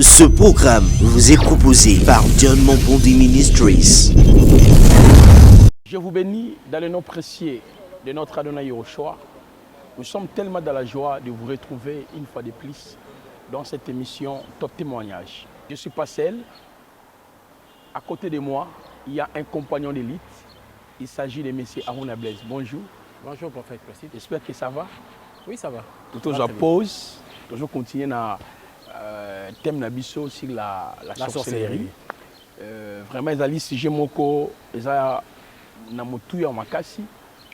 Ce programme vous est proposé par John Mompondi Ministries. Je vous bénis dans le nom précieux de notre Adonai Yahushua. Nous sommes tellement dans la joie de vous retrouver une fois de plus dans cette émission Top Témoignage. Je suis pas seul. À côté de moi, il y a un compagnon d'élite. Il s'agit de M. Aruna Blaise. Bonjour. Bonjour, prophète Placide. J'espère que ça va. Oui, ça va. Toujours à pause. Toujours continuer dans le thème Nabiso sur la sorcellerie. Vraiment, il y a des sujets moko, il y a des makasi.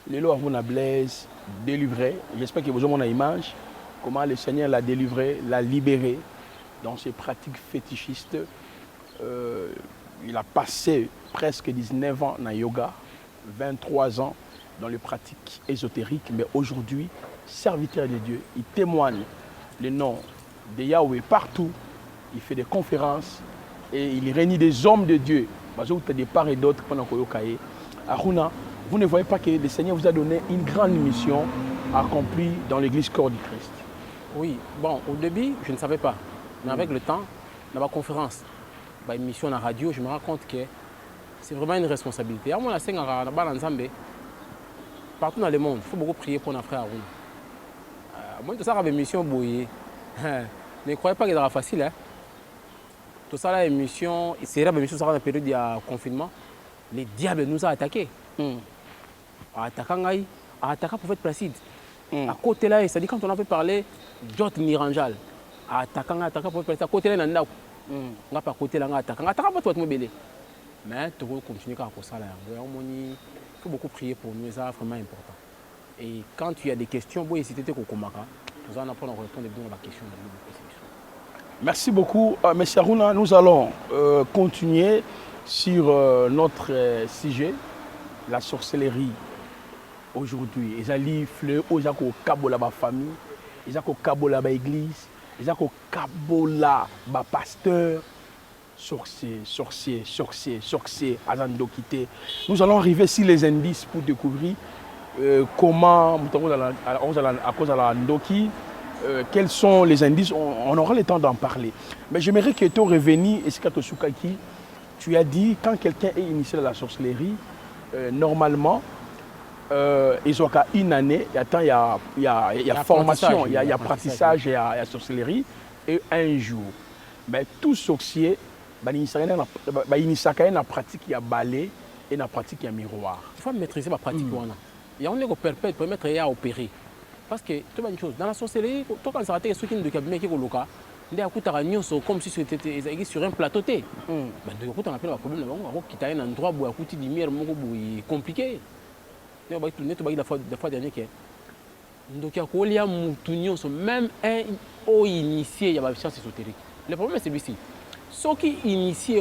Les lois Aruna Blaise délivré. J'espère que vous avez une image. Comment le Seigneur l'a délivré, l'a libéré dans ses pratiques fétichistes. Il a passé presque 19 ans dans le yoga, 23 ans dans les pratiques ésotériques, mais aujourd'hui, serviteur de Dieu, il témoigne le nom de Yahweh partout, il fait des conférences et il réunit des hommes de Dieu. De part et d'autre pendant que Aruna, vous ne voyez pas que le Seigneur vous a donné une grande mission accomplie dans l'église corps du Christ. Oui, bon, au début, je ne savais pas. Mais avec le temps, dans ma conférence, une mission à la radio, je me rends compte que c'est vraiment une responsabilité. À mon partout dans le monde, il faut beaucoup prier pour notre frère Aruna. Moi, tout ça, une mission bouillée. Ne croyez pas que c'est facile. Hein? Tout ça, là, une mission, c'est une mission dans la période de confinement. Le diable nous a attaqués. Attaquant le prophète Placide. À côté là, c'est-à-dire quand on avait parlé Jot Niranjal, attaquant le prophète Placide, à côté là, on n'a pas côté là, attaquant pas tout mobile. Mais tu vas continuer à faire ça là. Il faut beaucoup prier pour nous, c'est vraiment important. Et quand tu as des questions, bon, si tu es au Komaka, nous allons répondre à la question. Merci beaucoup, M. Aruna. Nous allons continuer sur notre sujet, la sorcellerie. Aujourd'hui, ils allaient fleur, ils ont kabola ba famille, ils ont kabola ba église, ils ont kabola ba pasteur, sorcier, azandokité. Nous allons arriver sur les indices pour découvrir comment, à cause de la ndoki, quels sont les indices. On aura le temps d'en parler. Mais j'aimerais que tu reviennes, Esikato Sukaki, tu as dit quand quelqu'un est initié à la sorcellerie, normalement, ils ont qu'à une année, il y a formation, il y a apprentissage, il y a sorcellerie, et un jour. Mais tout sorcier, il y a une pratique, il y a balai et une pratique, il y a miroir. Il faut maîtriser la pratique. Il y a un égo perpète pour mettre à opérer. Parce que, tu vois une chose, dans la sorcellerie, toi quand ça a été ce qui est cabinet qui est local, il y a comme si c'était sur un plateau. On appelle le problème, il y a un endroit où il y a un compliqué. La fois dernière, même un haut initié, il y a une science ésotérique. Le problème c'est celui-ci. Ceux qui initiés,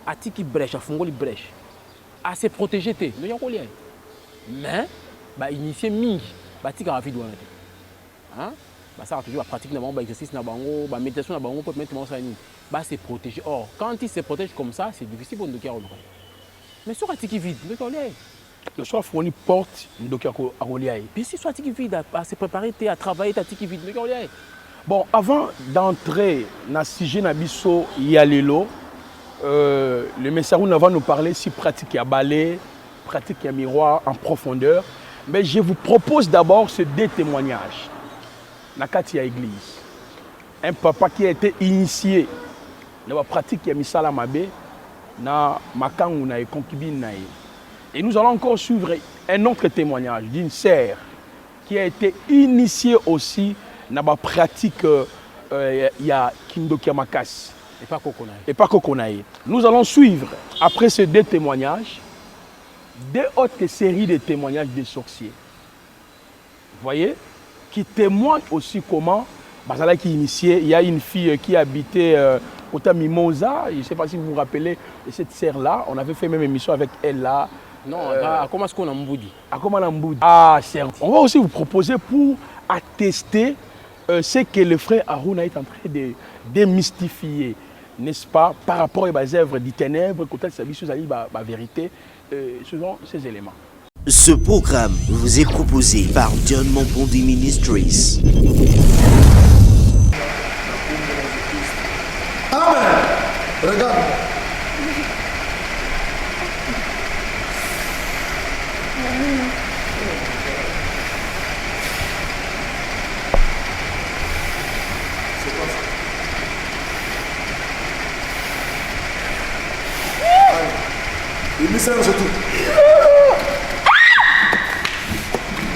à tiki brèche, à fongoli brèche, à se protéger, mais initié mingi, tika ravi douane. Ça a toujours la pratique l'exercice, la méditation, pour mettre se protéger. Or, quand il se protège comme ça, c'est difficile pour nous. Mais sur la tiki vide, le soir, il faut une porte à Goliath. Puis si soit tiki vide, à se préparer, à travailler, à tiki vide, bon, avant d'entrer dans le sujet Nabiso Yalelo, le messager va nous parler si pratique à balai, pratique à miroir en profondeur. Mais je vous propose d'abord ces deux témoignages. Nakatia Église. Un papa qui a été initié dans la pratique à Misala Mabe, dans Makangu na concubine. Et nous allons encore suivre un autre témoignage d'une sœur qui a été initiée aussi dans la pratique Kindokia Makas. Et pas Kokonaï. Nous allons suivre, après ces deux témoignages, deux autres séries de témoignages des sorciers. Vous voyez, qui témoignent aussi comment, qui initié, il y a une fille qui habitait au Mimosa. Je ne sais pas si vous vous rappelez de cette sœur-là. On avait fait même une émission avec elle là. Non, à comment est-ce qu'on a Mboudi? Ah, certes. On va aussi vous proposer pour attester ce que le frère Aruna est en train de démystifier, n'est-ce pas, par rapport aux œuvres du ténèbre, quand elle s'habille sur la vérité, selon ces éléments. Ce programme vous est proposé par John Mompondi Ministries. Regarde. C'est quoi ça? Allez. Il met ça dans ce tout.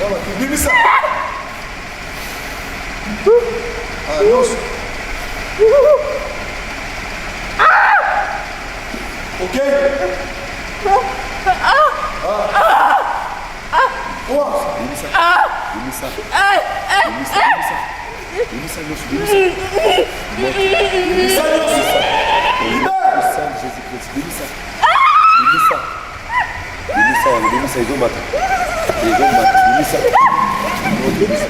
Voilà, il met ça. Ah, non. Ok. Quoi? Il met ça. Il met ça. Il met ça. Il met ça. Il met ça. Il met ça. Libère. Jésus-Christ. Il met ça. Il met ça. Il met ça. Il met ça. Ils ont battu. Ils ont battu. Il met ça. Il met ça.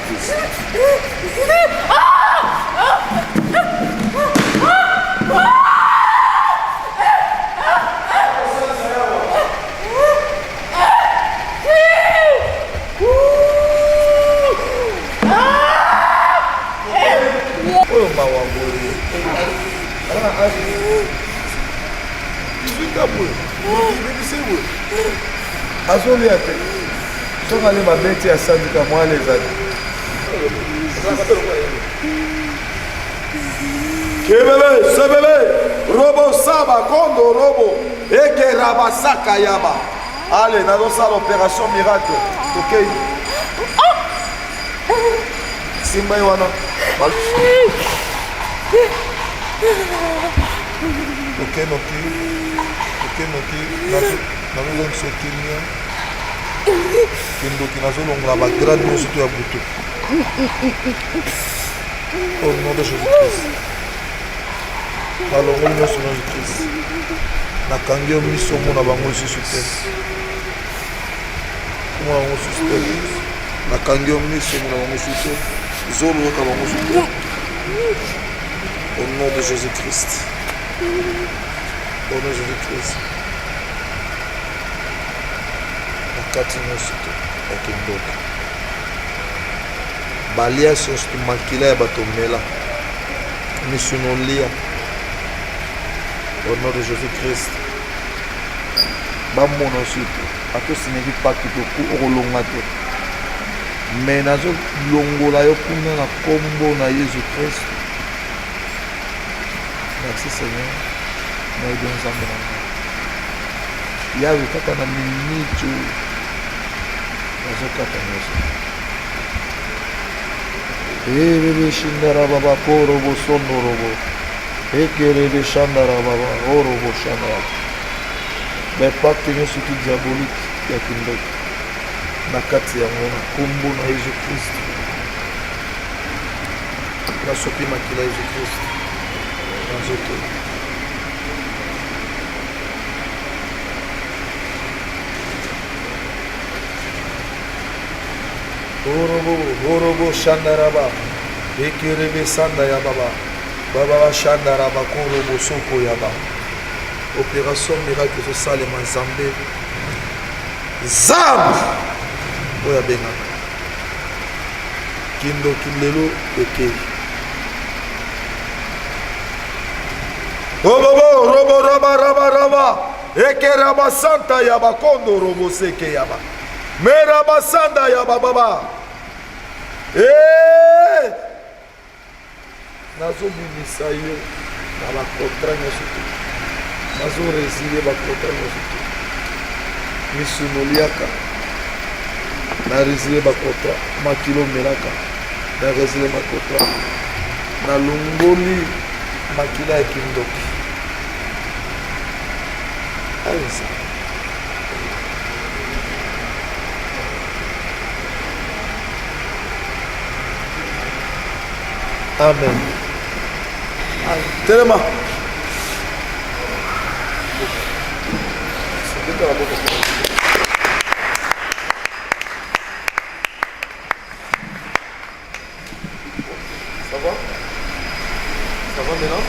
Azolia te soka le babeti ya sandika mwa lezali kebebe sebebe robo saba kondo robo eke rabasaka yaba ale nazosala opération miracle tokei simba ye wana okenoki nazozongisa kimia kindoki nazolongola bagrade nyonso to ya butu au nom de Jésus-Christ nalongoli nyonso na Jésus-Christ nakangi yo miso mona bango lisusu te mona bango lisusu te nakangi yo miso mona bango lisusu te zolo yoka bango lisusu te au nom de Jésus-Christ au nom de Jésus-Christ nakati nyonso te ya kindoki balia nyonso to makila ya bato mela miso nolia au nom de Jésus-Christ bamona osi te atosineki paki toku okolonga te me nazolongola yo kuna na kombo na Jésus-Christ. Merci Seigneur nayebi nzambe na ngai yawe kaka na minute nazokata nyonso erebe shindara baba korobo sondorobo ekerebe shandara baba orobo shandara bapakte nyonso tu diabolique ya kindoki na kati yango na kombo na Jésus-Christ nasopi makila ya Jésus-Christ na nzoto Orobo Shandaraba, Ekerebe Sanda Yababa, Baba Shandaraba, Korobo Soko Yaba. Opération miracle de Salema Zambé. Zam! Oya Benga. Kindo Kindelo, Eke. Robo Raba. Eke Raba Santa Yaba, Kondo Robo Seke Yaba. Meraba Sanda Yaba Baba. nazobimisa yo na bakontra nyonso te nazoresile bakontra nyonso te misunoliaka naresile bakontra makilo melaka naresile bakontra nalongoli makila ya kindoki alisa amen. Telema. Ça va? Ça va maintenant?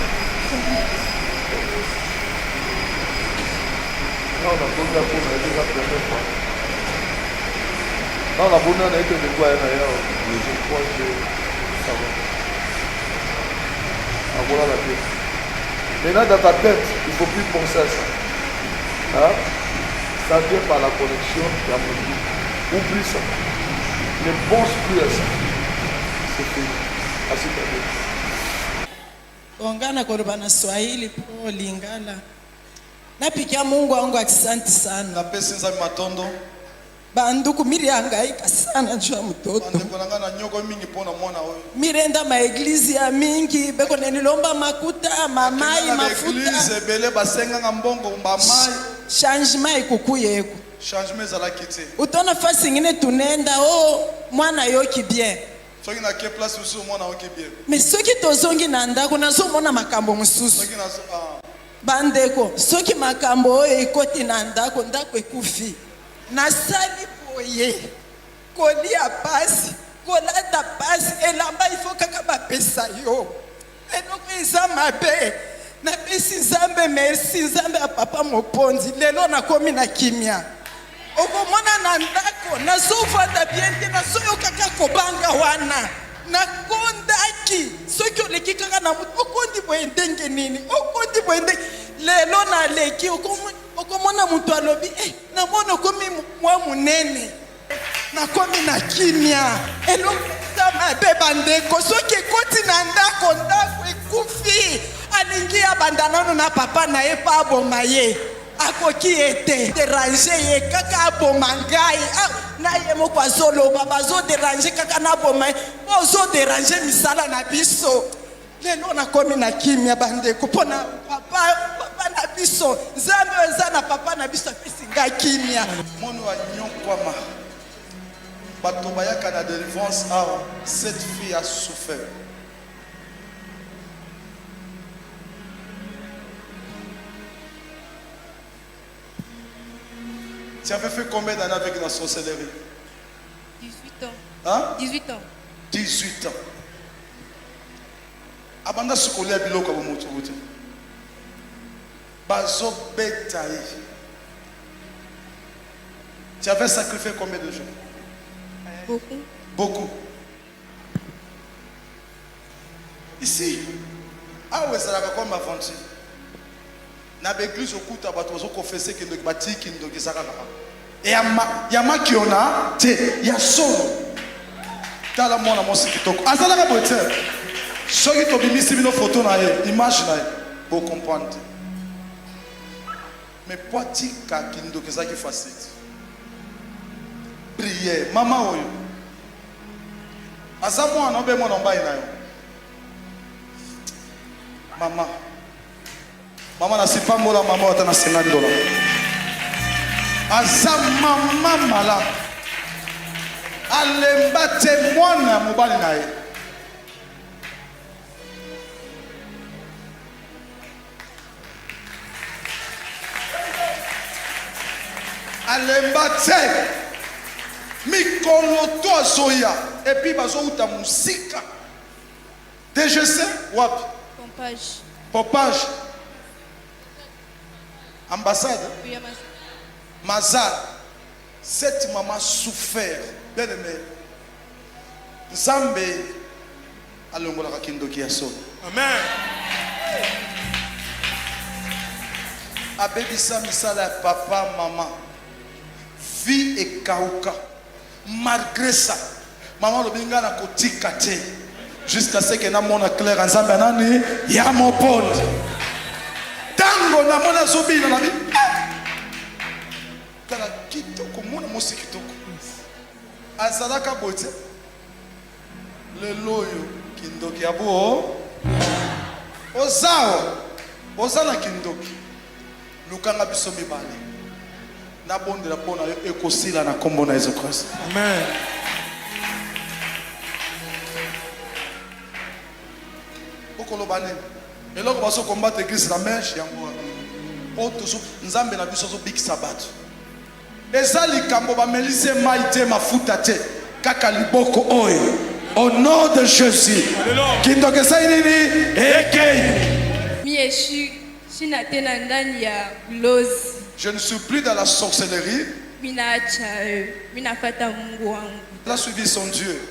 Non, on a besoin de la peau, on a déjà plein fois. Non, la bonne on a été de quoi d'ailleurs. Je crois que ça va. Voilà la pièce. Maintenant, dans ta tête, il ne faut plus penser à ça. Hein? Ça vient par la connexion de la vie. Oublie ça. Ne pense plus à ça. C'est fini. Assis. Ongana koroba na Swahili po Lingala. Napikia Mungu wangu asante sana. Na pesa nzambi matondo. Banduku miri hangaika sana juu ya mtoto. Bandeko nanga na nyoko mingi pona mwana oyo. Mirenda maeglizia mingi beko nenilomba makuta mamai mafuta. Eglise bele basenga ngambongo mbamai. Changement ikukuyeko. Changement za la kiti. Utona fasi ngine tunenda mwana yoki bien. Soki na ke place usu mwana yoki bien. Mais soki tozongi na ndako nazomona makambo mususu. Soki nazo Bandeko soki makambo oyo ekoti na ndako ekufi. Nasali boye kolia pasi kolata pasi elamba ifo kaka bapesa yo eloko eza mabe napesi nzambe merci nzambe ya papa moponzi lelo nakomi na kimia okomona na ndako nazovanda bien te nazoyokaka kobanga wana nakondaki soki oleki kaka na mutu okondi boye ndenge nini okondi boye ndenge lelo naleki okomona mutu alobi namona okomi mwa munene nakomi na kimia eloko eza mabe bandeko soki ekoti na ndako ekufi alingi abanda nano na papa na ye mpa aboma ye akoki ete derange ye kaka aboma ngai na ye moko azoloba bazoderange kaka na aboma ye ozoderange misala na biso lelo nakomi na kimia bandeko mpona papa na biso nzambe eza na papa na biso apesi ngai kimia mono anyokwama bato bayaka na délivrance awa cette fille a souffert. Tu avais fait combien d'années avec la sorcellerie? 18 ans. Hein? 18 ans. 18 ans. Abanda sukolia biloko ba moto bote. Bazo betaye. Tu avais sacrifié combien de jours? Beaucoup. Beaucoup. Ici, ah ouais, ça la comme aventure. Na l'église au coup tabac ozo confesser que nous bâti qui nous disara là. Et yama qui on a, il y a solo. Dans la mona mon sikitoko. Azala ka bote. Soki to bimisi bino photo na ye, image na ye, pour comprendre. Mais poiti ka kindo que ça qui facile. Prière, maman oyo. Azamo anobe mo nomba ina yo. Maman na sipa mola maman ata na $50. Azama mala. Alemba te mwana mobali na ye. Alemba te mikolo to azoya et puis bazo uta musika DGC wapi Pompage. Pompage ambassade Oui, Mazar. Cette maman souffert bien aimé Nzambe alongola kindoki ya solo. Amen. Abebisa misala ya papa maman vie et kauka. Malgré ça, maman le binga na kotika te jusqu'à ce que na mona clair Nzambe nani ya mon pote. Tango na mona zobina na bi. Kala kitoko mona mosi kitoko. Azalaka bote. Le loyo kindoki abo. Ozala kindoki. Lukanga biso mibale. Na bonde la pona ekosila na kombo na Yesu Christ. Amen. Okolo bane. Eloko baso combattre église la mèche yango. Oto nzambe na biso zo big sabat. Ezali kambo ba melise maite mafuta te. Kaka liboko oyo. Au nom de Jésus. Kindoke sainini ekei. Mieshi shina tena ndani ya lozi. Je ne suis plus dans la sorcellerie. Il a suivi son Dieu.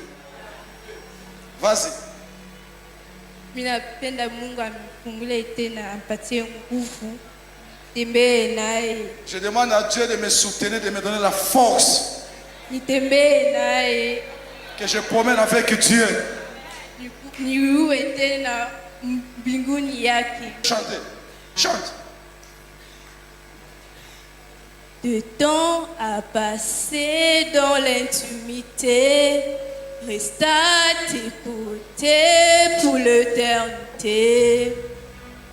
Vas-y. Mimi napenda Mungu amfungule tena ampatie nguvu. Tembee naye. Je demande à Dieu de me soutenir, de me donner la force. Nitembee naye. Que je promène avec Dieu. Niuwe tena mbinguni yake. Chantez. Chante. De temps à passer dans l'intimité, reste à tes côtés pour l'éternité.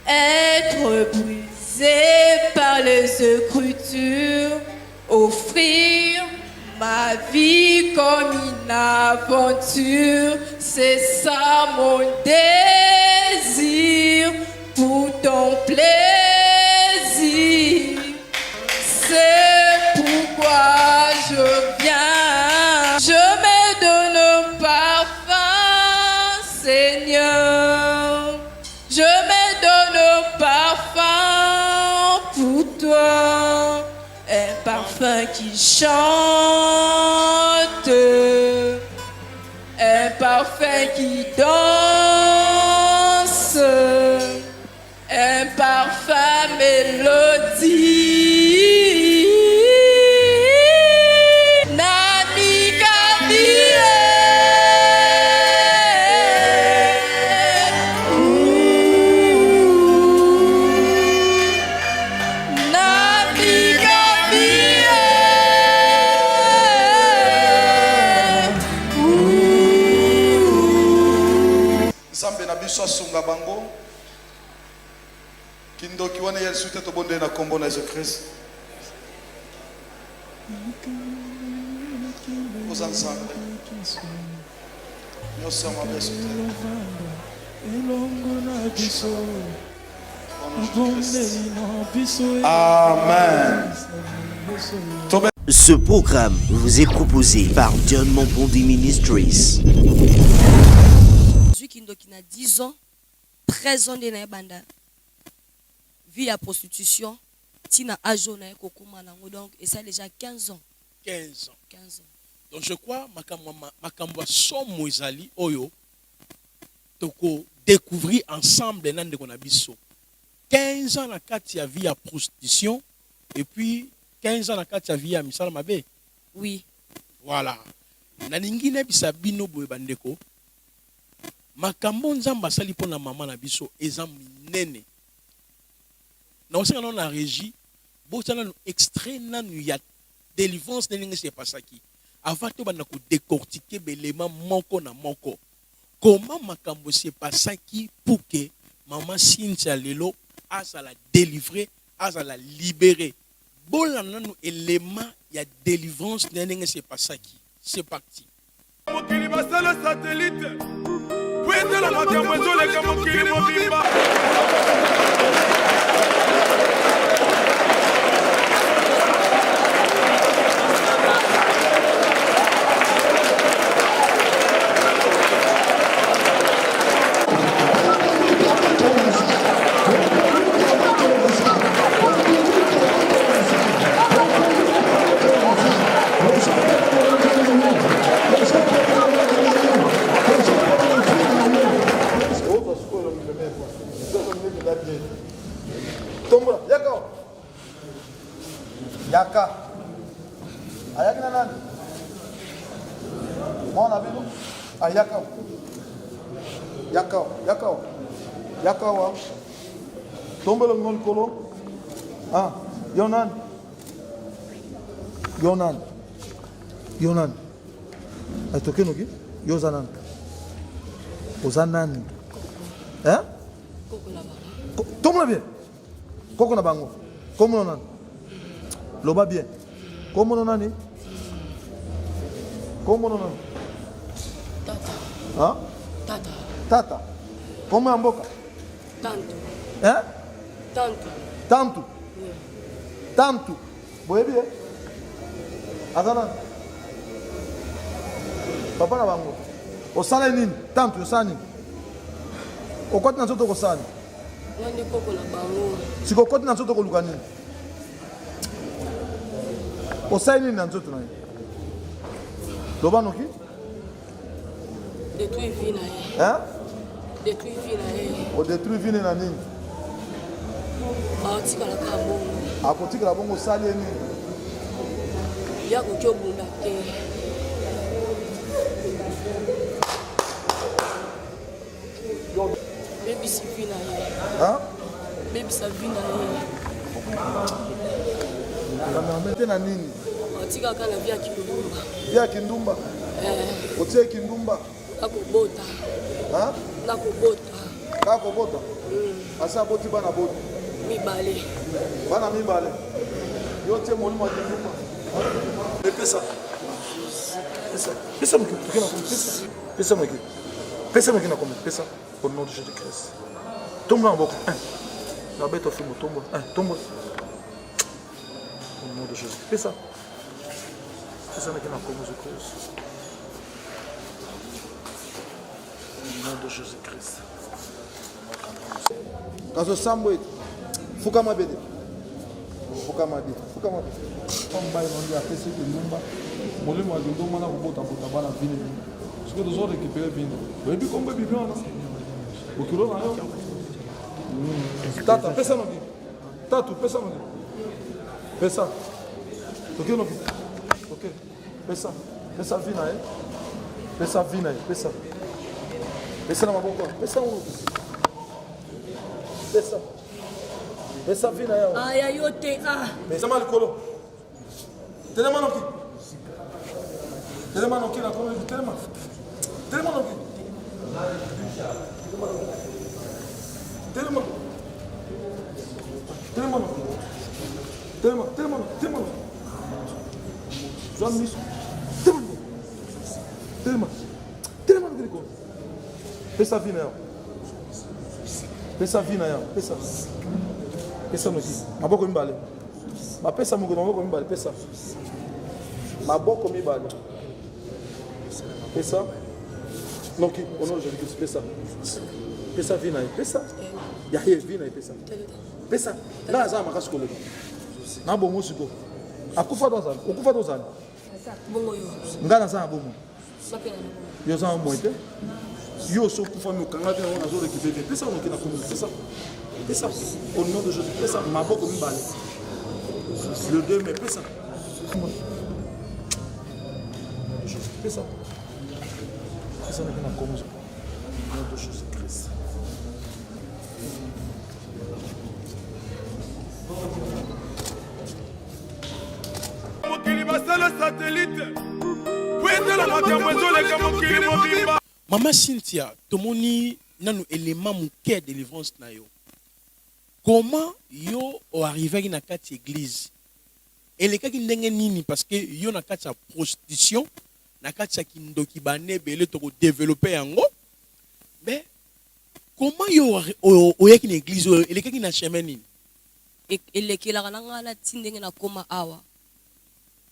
Être brisé par les Écritures, offrir ma vie comme une aventure, c'est ça mon désir pour ton plaisir. C'est pourquoi je viens, je me donne parfum, Seigneur. Je me donne parfum pour toi, un parfum qui chante, un parfum qui danse, un parfum mélodie. Soit sunga bango kindoki wana yesu te to bonde na kombo na Jésus Christ aux ensemble nous sommes à besoin amen. Ce programme vous est proposé par John Mompondi Ministries. Qui a 10 ans, 13 ans de banda vie à prostitution, tina ajona donc et ça déjà 15 ans. 15 ans. Donc je crois makambo somo ezali oyo toko découvrir ensemble nande kona biso. 15 ans na kati ya vie à prostitution et puis 15 ans na kati ya vie à misala mabe. Oui. Voilà. Na ningine bisa bino boye bandeko. Makambo nzamba sali pona mama na biso eza minene. Na osenga na régie, botana no extrait nanu ya délivrance nenge se pasaki. Avant to bana ko décortiquer belema moko na moko. Comment makambo se pasaki pour que maman Cynthia lelo asa la délivrer, asa la libérer. Bola nanu élément ya délivrance nenge se pasaki. C'est parti. Mokili basala satellite. Puede la makambo ezoleka mokili mobimba. Yaka. Ayaki na nani? Mwana bino? Ayaka. Yaka wa. Tombelo ngol kolo. Ah, Yonan. Ay tokeno ki? Yozanan. Ozanan. Hein? Tombelo bien. Koko na bango. Comment on Loba bien. Comment on nani? Tata. Hein? Tata. Comment mboka? Tanto. Hein? Tanto. Tanto. Boye bien. Azana. Papa na bango. Osala nini? Tanto osani. Okoti na soto kosani. Nani koko na bango. Sikokoti na soto koluka nini? Osai nini na nzoto na ye? Loba noki? Détruire vie na ye. Hein? détruit vie na ye odétruit vine na nini aotikalaka bongo akotikela bongo osali ye nini ya koki obunda te bebisi vi na ye bebisa vi na ye kameramen te na nini atikaka na vi ya kindumba vi ya kindumba otie kindumba nakobota nakobota kaka kobota asi aboti bana boti mibale bana mibale yo tie molimo ya kindumba epesa pesa moki toke na komi pesa moki na komi pesa au nom de Jésus Christ tombola na boko nabeta fimbo tombola au nom de Jésus pesa naki na komi Jésus Christ au nom de Jésus Christ kaso sambo ete fukama bede fukama mbai nondi apesi kindumba molimo ya kindumba na kobotabota bana vine soki tozo récupéré vine oyebi kombo ebibi wana okilo na yo tata pesa noki tatu pesa noki pesa toki noki ok pesa vi na ye pesa vi na ye pesa na maboko pesa unoki pesa vi na ye aya yo te mesama likolo telema noki na kono telema noki telema Joan miso telema noki likolo pesa vi na yo pesa noki maboko mibale bapesa moko na maboko mibale pesa maboko mibale pesa noki ono je dis pesa vi na ye pesa ya ye vi na ye pesa na za makasi koleka na bomo siko akufa dozali bongo yo nga na za bomo yo za mo te yo so kufa mi okanga te na zo récupérer pesa noki na komi pesa au nom de Jésus pesa maboko mibale le 2 mai pesa pesa naki na komi au nom de Jésus Christ mokili basala satellite po etela makambo ezoleka mokili mobimba. Mama Cynthia tomoni nanu élément moke ya délivrance na yo comment yo oarrivaki na kati église elekaki ndenge nini parce que yo na kati ya prostitution na kati ya kindoki bane ebele tokodéveloppe yango mais comment yo oyaki na église oyo elekaki na chemin nini elekelaka na ngai na ti ndenge nakóma awa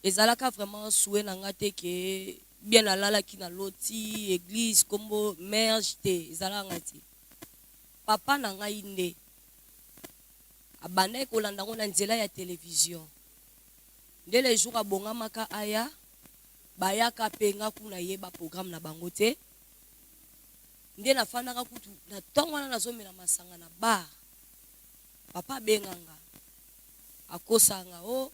ezalaka vraiment souhait na ngai te ke bien nalalaki na loti église kombo merge te ezalaka ngai te papa na ngai nde abandaki kolanda ngo na nzela ya télévision nde le jour abongamaka aya bayaka mpe nga kuna yeba programme na bango te nde nafandaka kutu na ntongo wana nazomela masanga na bar papa abenganga akosanga o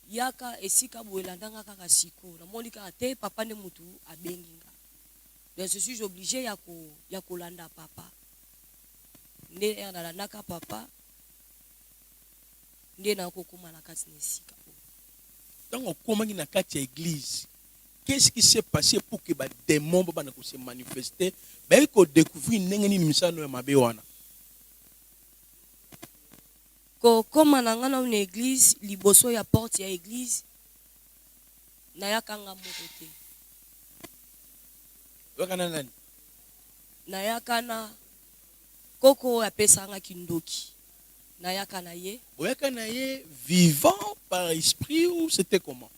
yaka esika boye landanga kaka siko namoni kaka te papa nde mutu abengi nga donc je suis obligé ya kolanda papa nde nalandaka papa nde nakokoma na kati na esika donc okomaki na kati ya église qu'est-ce qui s'est passé pour que badémon babana se manifester bayaki kodécouvrir ndenge nini misano ya mabe wana kokoma na nga na église liboso ya porte ya église nayakanga moko te wakana nani nayakana koko apesanga kindoki nayaka na ye oyaka na ye vivant par esprit ou c'était comment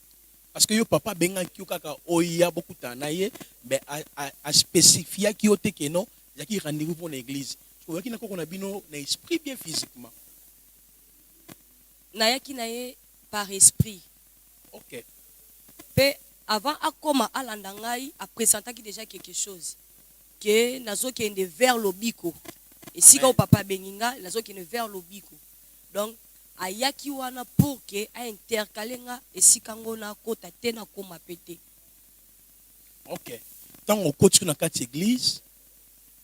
parce que yo papa bengaki yo kaka oya bokutana na ye mais a spécifiaki yo te ke non yaki rendez-vous pour l'église oyaki na koko na bino na esprit bien physiquement nayaki na ye par esprit ok pe avant akoma alanda ngai apresentaki déjà quelque chose que nazokende vers lobiko esika o papa benginga nazokende vers lobiko donc ayaki wana pour que a intercaler nga esika ngona kota te na koma pété. OK. Tant au coach na kati église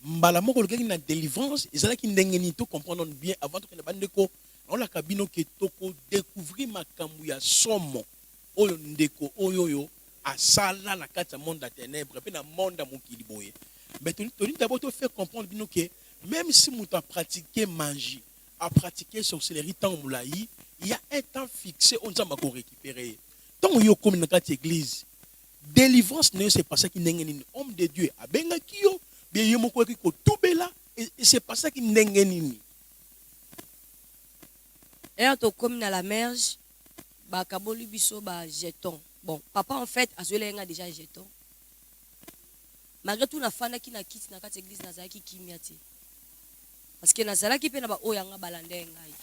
mbala moko le na délivrance ezala ki ndenge ni to comprendre bien avant que na bandeko on la cabine que toko découvrir makambu ya somo oyo ndeko oyo asala na kati ya monde à ténèbres pe na monde mokili boye. Mais tu d'abord te faire comprendre bino que même si tu as pratiqué magie, à pratiquer sorcellerie tant moulaï, il y a un temps fixé on va récupérer. Tant yo comme dans cette église, délivrance ne c'est pas ça qui n'engeni homme de Dieu a benga kiyo, bien yo moko ko tubela et c'est pas ça qui n'engeni. Et on comme dans la merge, ba kaboli biso ba jeton. Bon, papa en fait a zolenga déjà jeton. Malgré tout na fana ki na kiti na kati église nazala ki kimia te. Parce que nazala ki pe na ba oyanga balande ngai.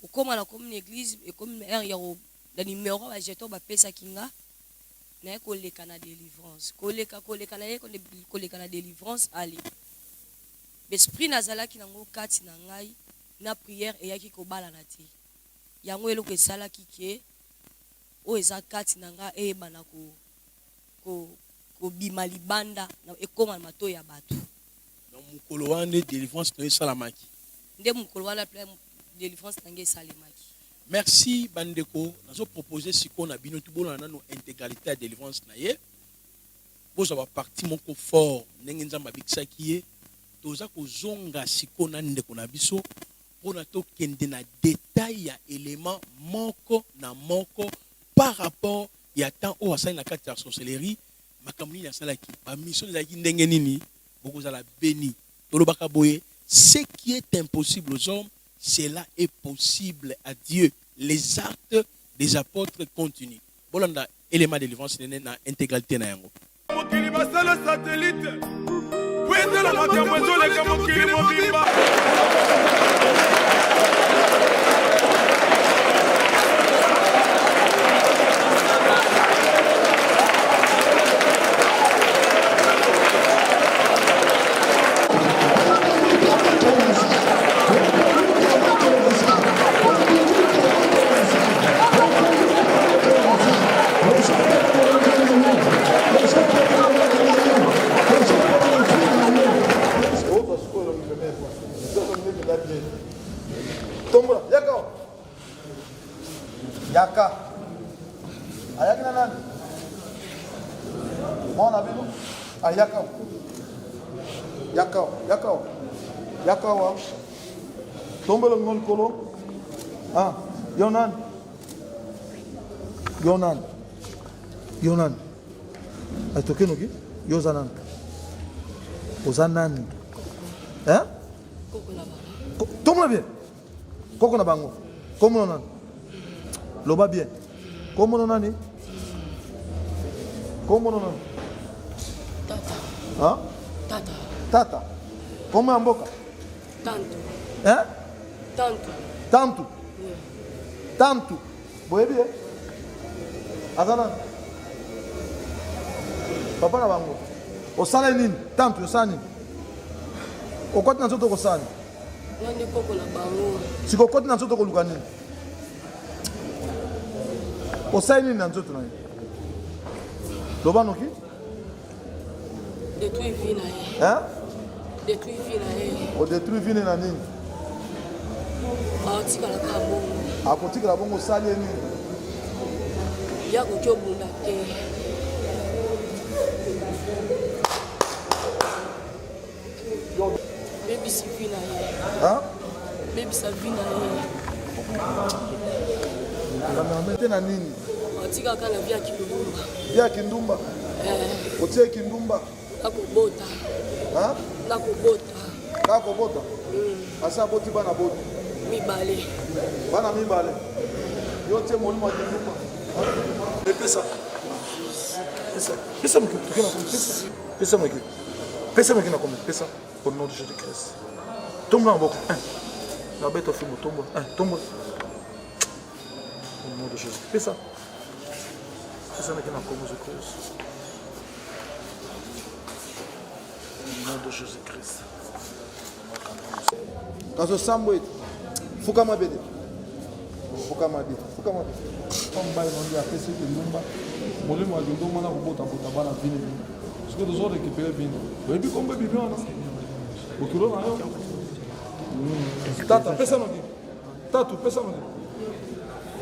Okoma na comme une église et comme un yaro da numéro ba jeton ba pesa kinga na ko leka na délivrance. Ko leka na délivrance allez. L'esprit nazala ki nango kati na ngai na prière et yaki ko bala na te. Yango eloko esala ki ke o eza kati na nga e bana ko bima libanda na ekoma mato ya bato. Donc mukolo wana délivrance no salamaki. Nde mukolo wana plein délivrance nange salemaki. Merci bandeko, nazo proposer siko na bino tubona na no intégralité à délivrance na ye. Bo za ba parti moko fort ndenge nzamba bikisaki ye. Toza ko zonga siko na ndeko na biso pona to kende na détail ya élément moko na moko par rapport ya temps o asali na kati ya sorcellerie. Makamuni ya salaki ba mission ezaki ndenge nini boko za la béni tolobaka boye ce qui est impossible aux hommes cela est possible à Dieu. Les actes des apôtres continuent. Bolanda élément de délivrance na intégralité na yango mokili basala satellite pwetela makambo ezoleka mokili mobimba. Yaka. Ayaki na nani? Mwana bino? Ayaka. Yaka wa. Tombelo ngol kolo. Ah, Yonan. Ay tokeno ki? Yozanan. Ozanan. Hein? Tombela bien. Koko na bango. Comment on Loba bien. Comment on nani? Tata. Hein? Tata. Comment mboka? Tanto. Hein? Tanto. Tanto. Boye bien. Azana. Papa na bango. Osala nini? Tanto osani. Okoti na nzoto kosani. Nani koko na bango. Sikokoti na nzoto koluka nini? Osala nini na nzoto na ye? Loba noki? Détruire vie na ye. Hein? Détruire vie na ye. O détruire vie na nini? Atikala ka bongo. Akotikala bongo osali ye nini? Ya koki obunda te. Bebisi vie na ye. Hein? Bebisa vie na ye. Kamera na nini? Atikaka na vie ya kindumba. Ya kindumba? Otie kindumba? Nakobota. Hein? Nakobota. Nakobota? Asa boti bana boti? Mibale. Bana mibale? Yo tie molimo ya kindumba? Pesa mki, tukina kumi, pesa mki na kumi, pesa, au nom de Jésus-Christ. Tombe là en bas, la bête au film, tombe. Au nom de Jésus. Pesa mki na kumi, Jésus-Christ. nom de Jésus-Christ. Kazo sambo eti. Fukama bede. Fukama bede. Fukama bede. Comme il y a fait ce que nous avons, on a dit qu'on a bana vini. Ce que nous avons récupéré vini. Et puis comme bébé on a. Au kilo na yo. Tata, pesa no. Tatu, pesa no.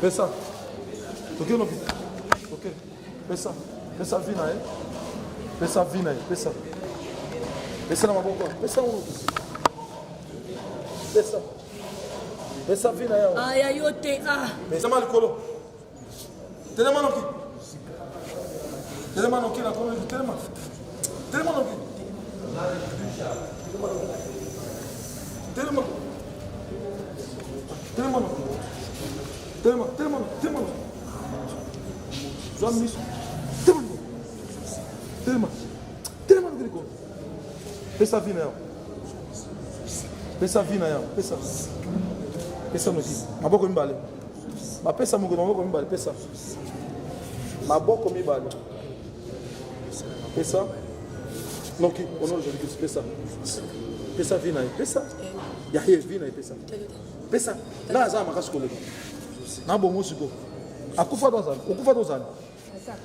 Pesa. OK no. OK. Pesa. Pesa vina eh. Pesa vina eh. Pesa. Pesa na maboko. Pesa uno. Pesa. Pesa vina yao. Aya yote ah. Pesa mal kolo. Telema noki. Telema noki na kolo telema. Telema noki. Telema. Telema noki. Telema, telema, telema. Zoa miso. Telema. Telema. Telema noki ko. Pesa vina yao. Pesa vina yao. Pesa. Pesa noki. Maboko mbale. Ma pesa mungu na maboko mbale pesa. Maboko mibale. Pesa. Noki, ono je dis pesa. Pesa vina, pesa. Ya hier vina pesa. Pesa. Na za makasi koleka. Na bomo siko. Akufa dozana. Okufa dozana.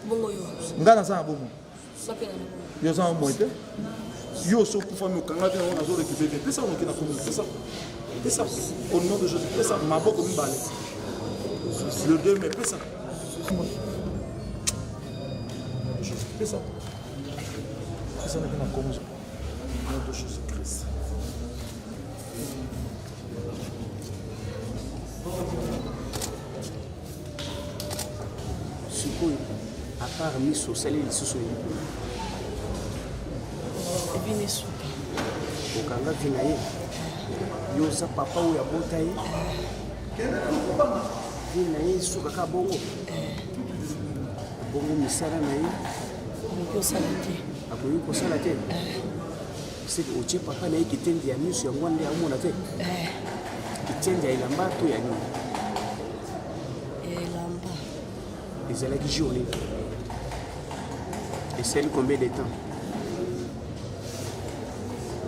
Bongo yo. Ngana za bomo. Sapela na. Yo za moite. Yo so kufa mi kanga te na zo récupérer. Pesa noki na komi. Pesa. Pesa. Au nom de Jésus. Pesa maboko mibale. Le 2 mai, pesa. Pesa. Pesa n'est pas comme ça. Au nom de Jésus-Christ. Sikoyo, à part miso, salé les sous. Et bien sous. Okanga vinaye. Yoza papa ou ya botaye. Na ye suka ka bongo bongo misala na ye akoyi kosala te seke otie papa na ye kitendi ya miso yango nde amona te kitendi ya elamba to ya nini elamba ezalaki journée esali combien de temps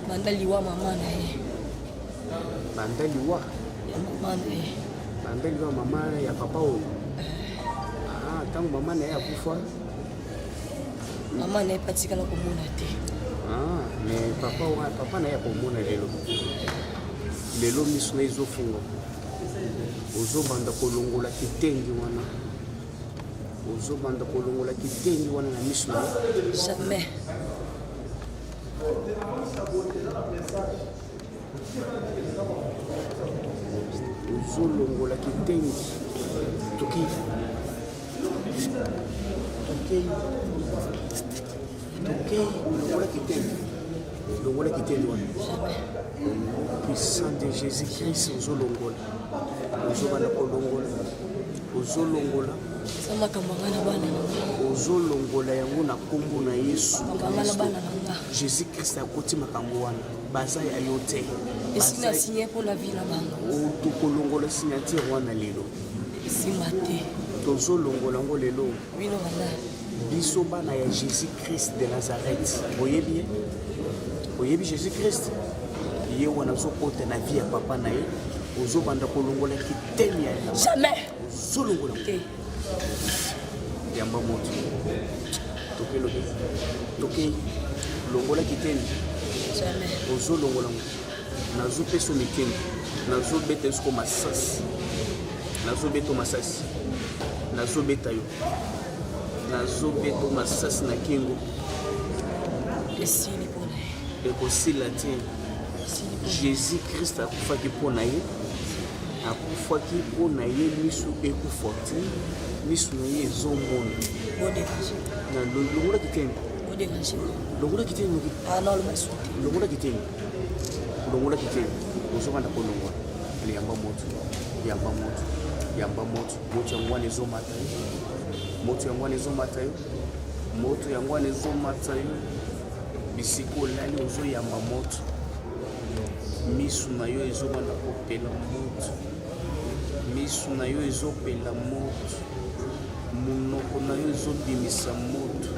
banda liwa mama na ye banda liwa ya mama na ye bandeli wa mama ya papa oyo ntango mama na ye akufa mama na ye patikala komona te mais papa na ye akomona lelo miso na ezofunga ozobanda kolongola kitengi wana na miso na jamais ozolongola kitengi toki longola kitengi wana puissant de Jésus-Christ ozobanda kolongola ozolongola yango na kombo na Yesu Jésus-Christ akoti makambo wana baza ya yo te esina signé pour la vie na bango tokolongola signature wana lelo esima te tozolongola ngo lelo bino bana biso bana ya Jésus-Christ de Nazareth oyebi Jésus-Christ ye wana ozokota na vie ya papa na ye ozobanda kolongola kiteni ya jamais ozolongola te yamba moto toke longola kiteni jamais ozolongola ngo nazopesa miteni nazobeta esko masasi nazobeta masasi nazobeta yo nazobeta masasi na kingo esili pona ekosila te Jésus-Christ akufaki mpo na ye akufaki mpo na ye miso ekufa te miso na ye ezomona longola kiteni longola kiteni longola kiteni ozobanda kolongola yamba moto yango wana ezomata yo moto yango wana ezomata yo bisika olali ozoyamba moto miso na yo ezobanda kopela moto miso na yo ezopela moto monoko na yo ezobimisa moto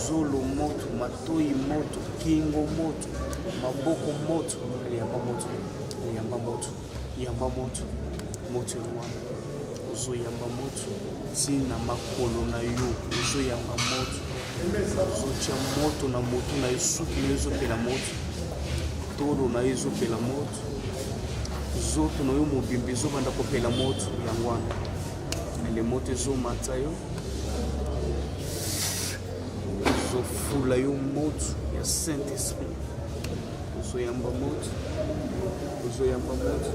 zolo moto matoi moto kingo moto maboko moto yamba moto yamba moto yamba moto moto wana ozoyamba moto ntina makolo na yo ozoyamba moto ozotya moto na moto na yo suki na yo ezopela moto tolo na yo ezopela moto zoto na yo mobimba ezobanda kopela moto yango wana ele moto ezomata yo ozofula yo moto ya saint esprit ozoyamba moto ozoyamba moto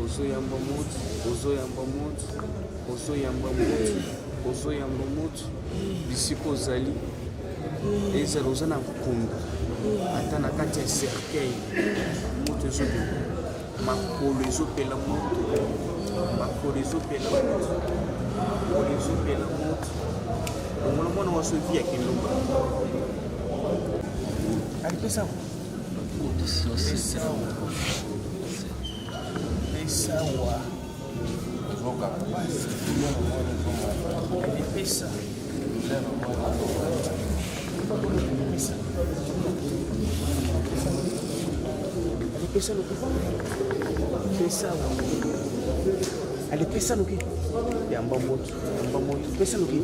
ozoyamba moto ozoyamba moto ozoyamba moto ozoyamba moto bisika ozali ezala oza na nkunda ata na kati ya cercueil moto ezobima makolo ezopela moto makolo ezopela moto makolo ezopela moto omona mwana wa sovi ya kilomba alipesawa pesawa alipesa alipesa loki pesawa alipesa loki yamba moto pesa loki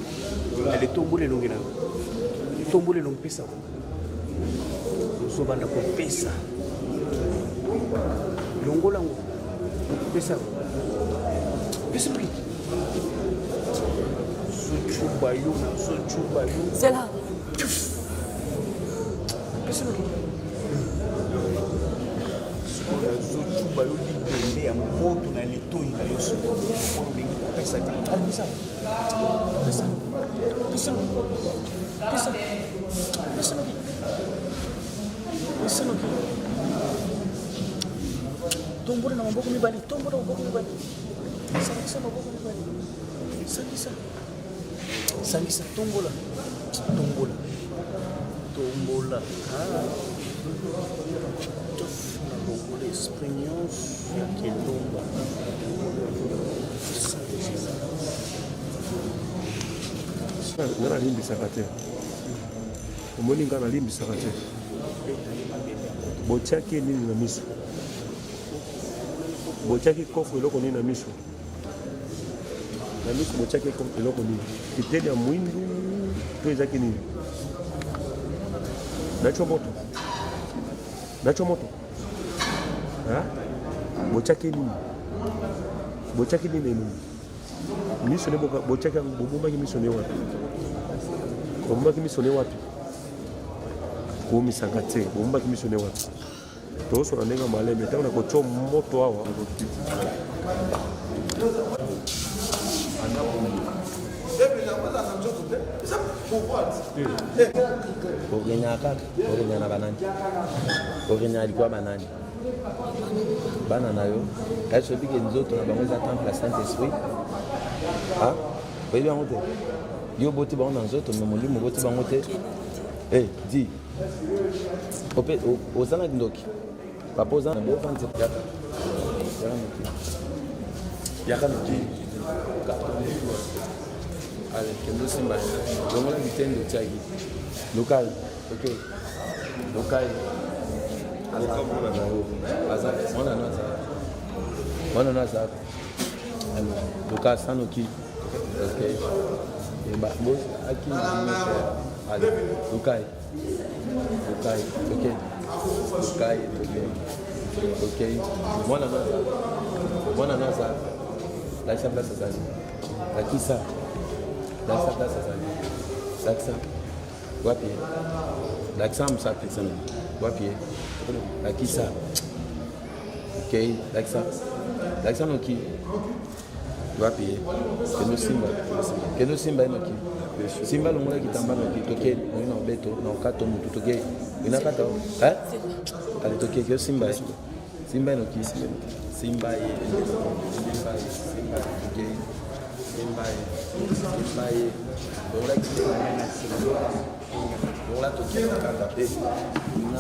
alitombole longi na tombole longi pesawa ozobanda kopesa longolango pesawa pesa loki zocuba yo c'est là pesa loki zocuba yo libende ya moto na litoi na yo sokolingi kopesa te alisa pesa pesa pesa pesa pesa tombole na maboko mibali tombola maboko mibali sangisa maboko mibali sangisa tombola tofuna longola esprit nyonso ya kelomba nga nalimbisaka te omoni nga nalimbisaka te botiaki nini na miso botiaki kofu eloko nini na miso botiaki eloko nini kiteli ya mwindu to ezaki nini nacho moto botiaki nini nini miso ne botiaki bobombaki miso ne wapi bobombaki miso ne wapi komisaka te bobombaki miso ne wapi tozosola ndenge maleme ntango na kotya moto awa okenya kaka okenya na banani okenya likuwa banani bana na yo kasi sobiki nzoto na bango eza temple ya saint esprit oyebi yango te yo boti bango na nzoto me molimo boti bango te di ozalaki ndoki papa oza na bofanzi yaka noki ale kendo simba longola bitendo tiaki local mwana na za local sanoki okay bo aki ale local okay mwana na za la chamba sasa lakisa lakisa wapi lakisa msapi sana wapi lakisa okay lakisa noki wapi keno simba noki simba longola kitamba noki toke na beto na okato mutu toke inakata ale toke kyo simba noki simba okay Simbaye, voilà qui est voilà tout qui est capé. Na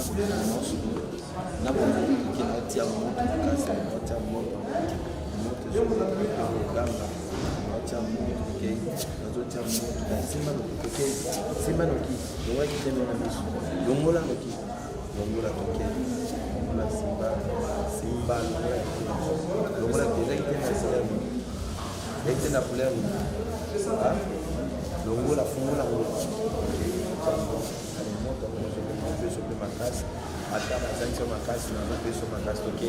qui natia moto kasa natia moto gamba natia moto okay natia moto simba no okay simba no ki voilà qui est na miso longola no ki longola toke longola simba simba longola déjà qui est na avec la couleur longola fongola sur ma casse ata bazangi sur ma casse na pe sur ma casse toke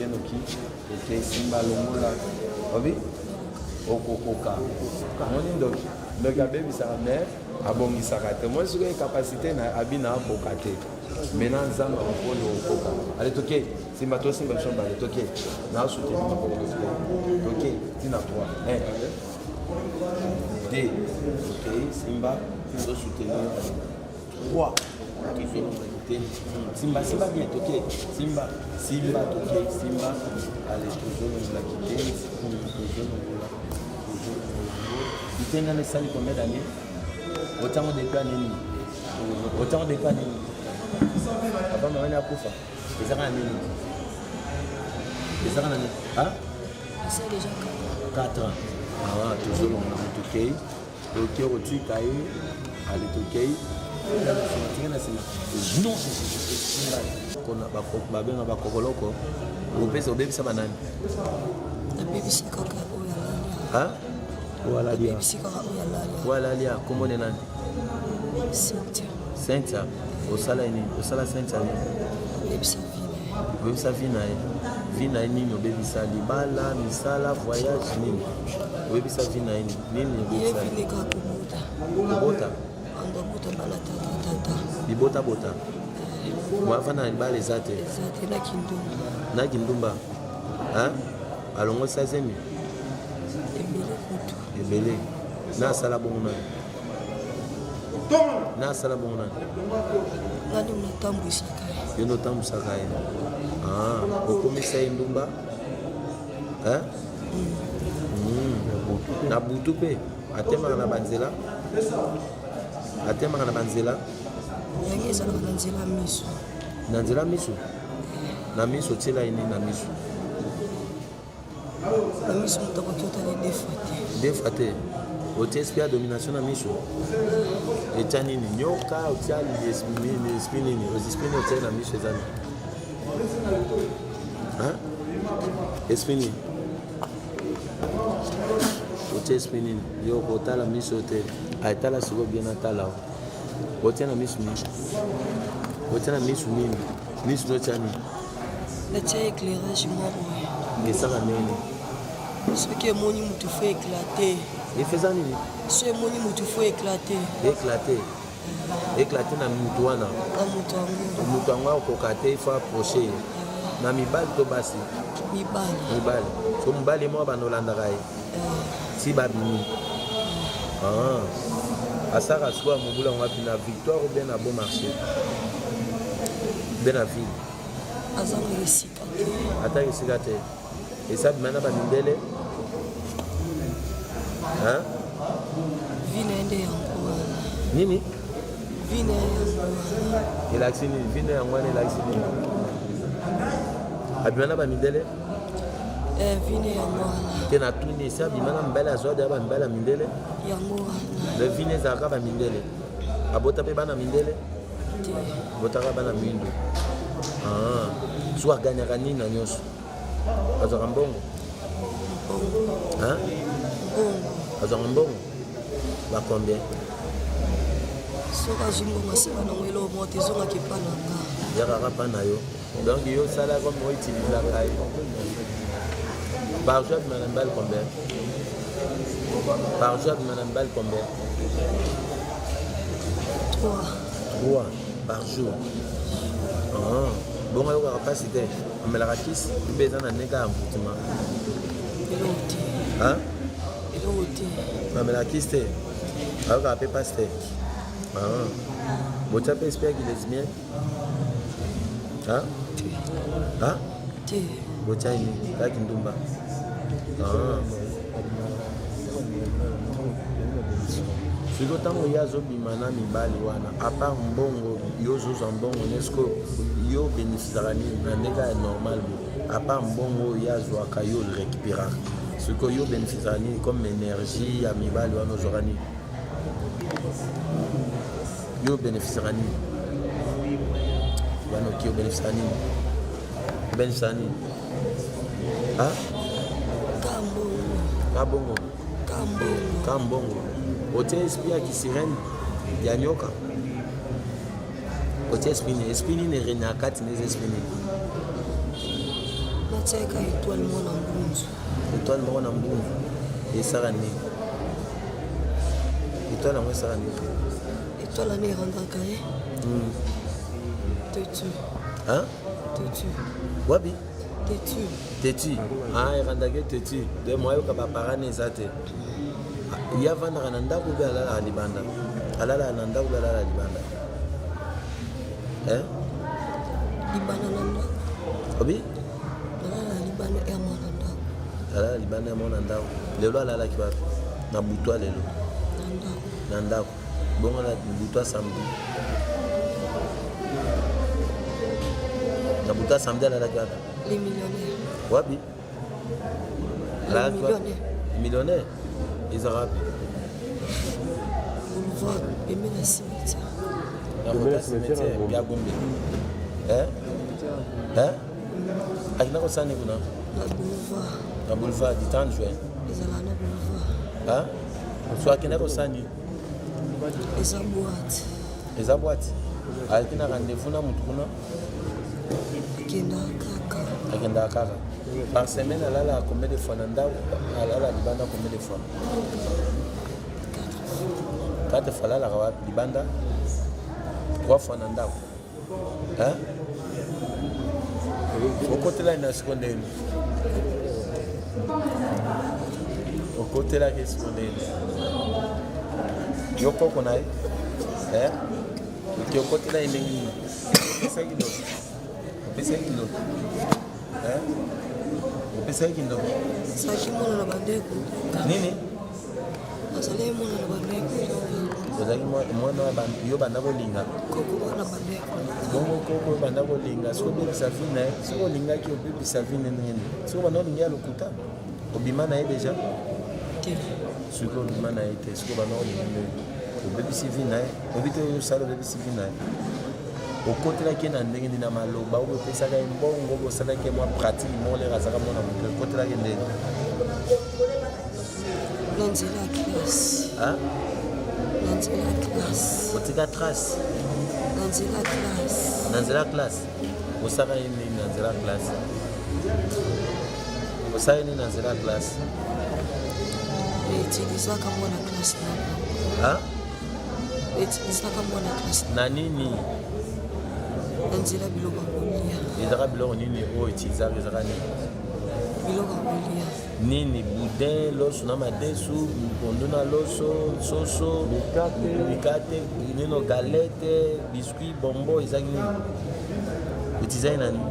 noki simba longola obi okokoka moni donc abebisaka mare abongisaka te moi soki capacité na abina akoka te maintenant nzambe akoponi okoka ale toke simba tosimba biso bale toke naasoutenir makolo toke tina 3 1 2 toke simba tozosoutenir 3 simba bien toke simba toke simba ale tozolongola kiteni tozolongola kiteni ana esali combien d'année otango deka nini papa mama akufa ezaka na nini ezaka na nini c'est déjà 4 ans tozolongola tokei toke otika ye ale tokei non kona babenga bakokoloko obebisa banani oyalalia kombone nani Cynthia osala nini osala Cynthia nini obebisa vi na ye nini obebisa libala misala voyage nini obebisa vi na ye nini obebisa kobota bibota mwafana na libala eza te na kindumba alongo 16 ebele nasala bongo nani yo notambwisaka ye okomisa ye ndumba na butu mpe atemaka na banzela yange ezalaka na nzela miso na nzela miso na miso otiela ye nini na miso moto akoki otala defa te otia esprit ya domination na miso etya nini nyoka otia esprit nini esprit nini otia na miso eza nini esprit nini otia esprit nini yo kotala miso te aetala siko bien atala otia na miso nini otia na miso nini miso notia nini natia éclairage moko esaka nini soki emoni motu fo éclate efeza nini so emoni motu fo éclate na mutu wana motu yango akoka te ifo approche na mibali to basi mibali so mobali moko bandolandaka ye si babimi asaka sikoya mobula yango api na victoire ou bien na bon marché be na ville azanga esika te ataka esika te esabima na bamindele vi na ye nde yango wana nini vi na ye yango wana elakisi nini vi na yango wana elakisi nini abima na bamindele vi na yango wana te na tuni esi abima na mibale azwa deya bamibale ya mindele yango wana le vi na ezalaka bamindele abota mpe bana mindele abotaka bana mindu so aganyaka nini na nyonso azwaka mbongo azwaka mbongo bacombien soki azwi mbongo asika nango eloko moko te ezongaki epa na nga yakaka mpa na yo donc yo osala comme outilisaka ye par jour abima na mibale combien par jour abima na mibale combien 3 par jour bongo ayokaka mpasi te amelaka kisi mpe eza na ndenge ya mvutima eloko te amelaka kisi te ayokaka mpe mpasi te botia mpe esprit yaki lesbien te botia ini kaki ndumba siko ntango ye azobima na mibali wana apart mbongo yo ozozwa mbongo nesko yo bénéficiaka nini na ndenge ya normal bo apart mbongo ye azwaka yo récupéraka siko yo bénéficiaka nini comme énergie ya mibali wana ozwaka nini yo bénéficiaka nini banoki obénéficia nini obénéficia nini kabongo kambongo otie esprit ya kisirene ya nyoka otie esprit nini rene ya kati neza esprit nini natiaka étoile moko na mbunzu esala nini étoile yango esala nini étoile ane erandaka ye tetu wapi tetu erandaki tetu de moyoka baparane eza te ye avandaka na ndako mpe alalaka libanda alalaka na ndako mpe alalaka libanda libanda na ndako obi alala libanda ya mwana ndako alala libanda ya mwana ndako lelo alalaki wapi na butwa lelo na ndako bongo na butwa samedi na butwa samedi alalaki wapi les millionnaires wapi alalaki wapi millionnaire ezaka wapi boulevard pembe na cimetière bia gombe akina kosani kuna na boulevard du 30 juin ezala na boulevard so akenda kosani eza boîte aleki na rendez-vous na mutu kuna akendaka kaka par semaine alalaka combien de fois na ndako alala libanda combien de fois 4 fois alalaka wapi libanda 3 fois na ndako okotelaki na siko ndeni okotelaki siko ndeni yo koko na ye oki okotela ye ndenge nini opesaki lobi opesaki ndoki saki mwana na bandeko nini azali mwana na bandeko ozalaki mwana yo banda kolinga bongo koko banda kolinga soki obebisa vi na ye soki olingaki obebisa vi nini soki banda olingi ya lokuta obima na ye deja soki obima na ye te soki banda olingi obebisi vi na ye oyebi te osala obebisi vi na ye okotelaki ye na ndenge nini na maloba oyo opesaka ye mbongo bosalaki ye mwa pratique moko lere azaka mwana moto okotelaki ndenge na nzela ya classe otika trace na nzela ya classe osaka ye nini na nzela ya classe osala ye nini na nzela ya classe etilizaka mwana classe na nini na nzela biloko ya kolia ezaka biloko nini oyo etilizaka ezaka nini biloko ya kolia nini boudin loso na madesu mpondo na loso soso mikate nino galete biscuit bombo ezaki nini otizai na nini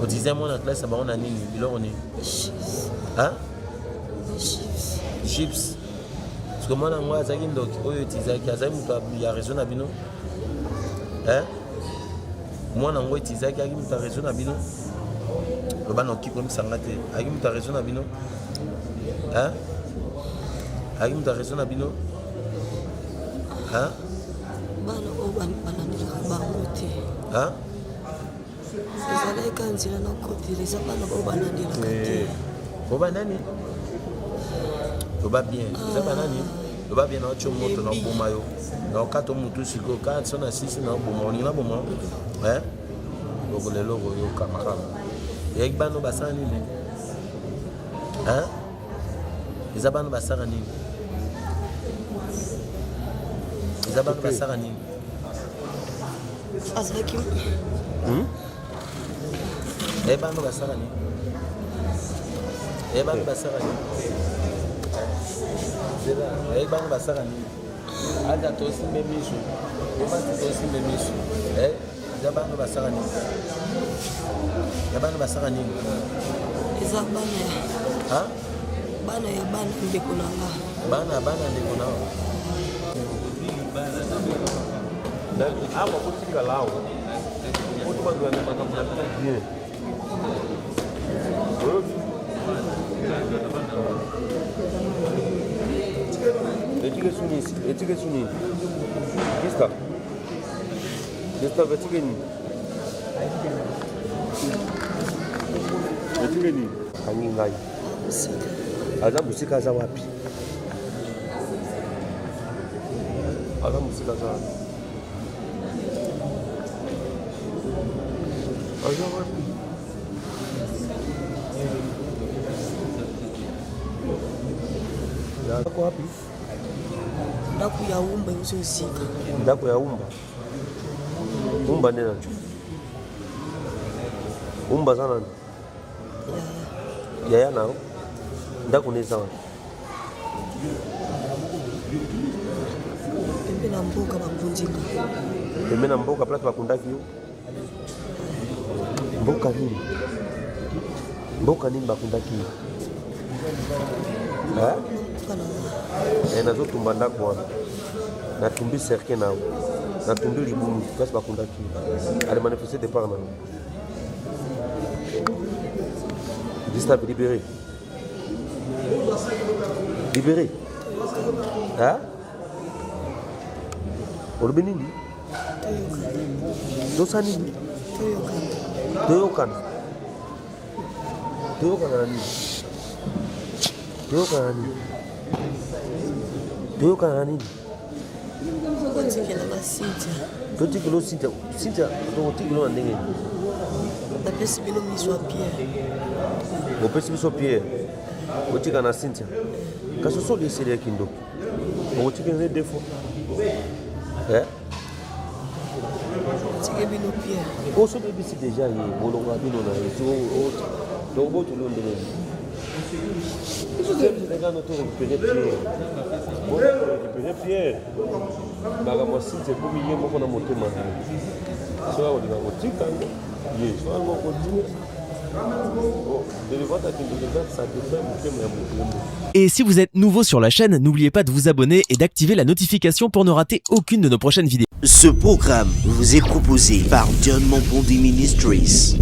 otizai mwana classe ya bango na nini biloko nini chips parce que mwana yango azalaki ndoki oyo etizaki azali moto ya réseau na bino mwana yango etizaki aki moto ya réseau na bino lobana okikomisanga te aki moto ya réseau na bino aki moto ya réseau na bino bana oyo balandelaka bango te ezalaka nzela na kotela eza bana oyo balandelaka te oba nani loba bien eza banani loba bien na otyo moto na oboma yo na okata motu sikoyo kati so na sisi na oboma olingi na boma loko lelo okoyoka makamu eyaki bano basala nini eza bano basala nini eza bano basala nini azalaki bano basala nini bano basala nini bano basala nini ata tosimbe miso obati tosimbe miso eza bano basala nini ya bano basala nini eza bana ya bana ndeko na nga bana ndeko na awa kotikala awa oto bazwala makambo na bino bien etike sunisi kista Gustave atika nini? Atika nini? Kangi ngai. Aza musika aza wapi? Aza musika aza wapi? Aza wapi? Ndako wapi? Ndako ya umba uzozika. Ndako ya umba. Umba nena. Umba sana. Yaya nao. Ndako ni sawa. Pembe na mboka bakundika. Pembe na mboka place bakundaki yo. Mboka nini? Mboka nini bakundaki yo? Nazotumba ndako wana natumbi serke nao natumbi libulu place bakundaki ale manifester départ nao Gustave libéré olobi nini tosa nini toyokana na nini toyokana na nini totikelo Cynthia tokotikelo na ndenge napesi bino miso ya Pierre opesi biso Pierre otika na Cynthia kasi osoli eseli ya kindoki okotikela ne defo tike bino Pierre osobebisi deja ye bolongo ya bino na ye tokobotolo ndenge les gars, nous récupérer Pierre. Makambo Cynthia pour miye moko na motema. Soa olinga kotika ye, soa ngo continue. Et si vous êtes nouveau sur la chaîne, n'oubliez pas de vous abonner et d'activer la notification pour ne rater aucune de nos prochaines vidéos. Ce programme vous est proposé par John Mampondi Ministries.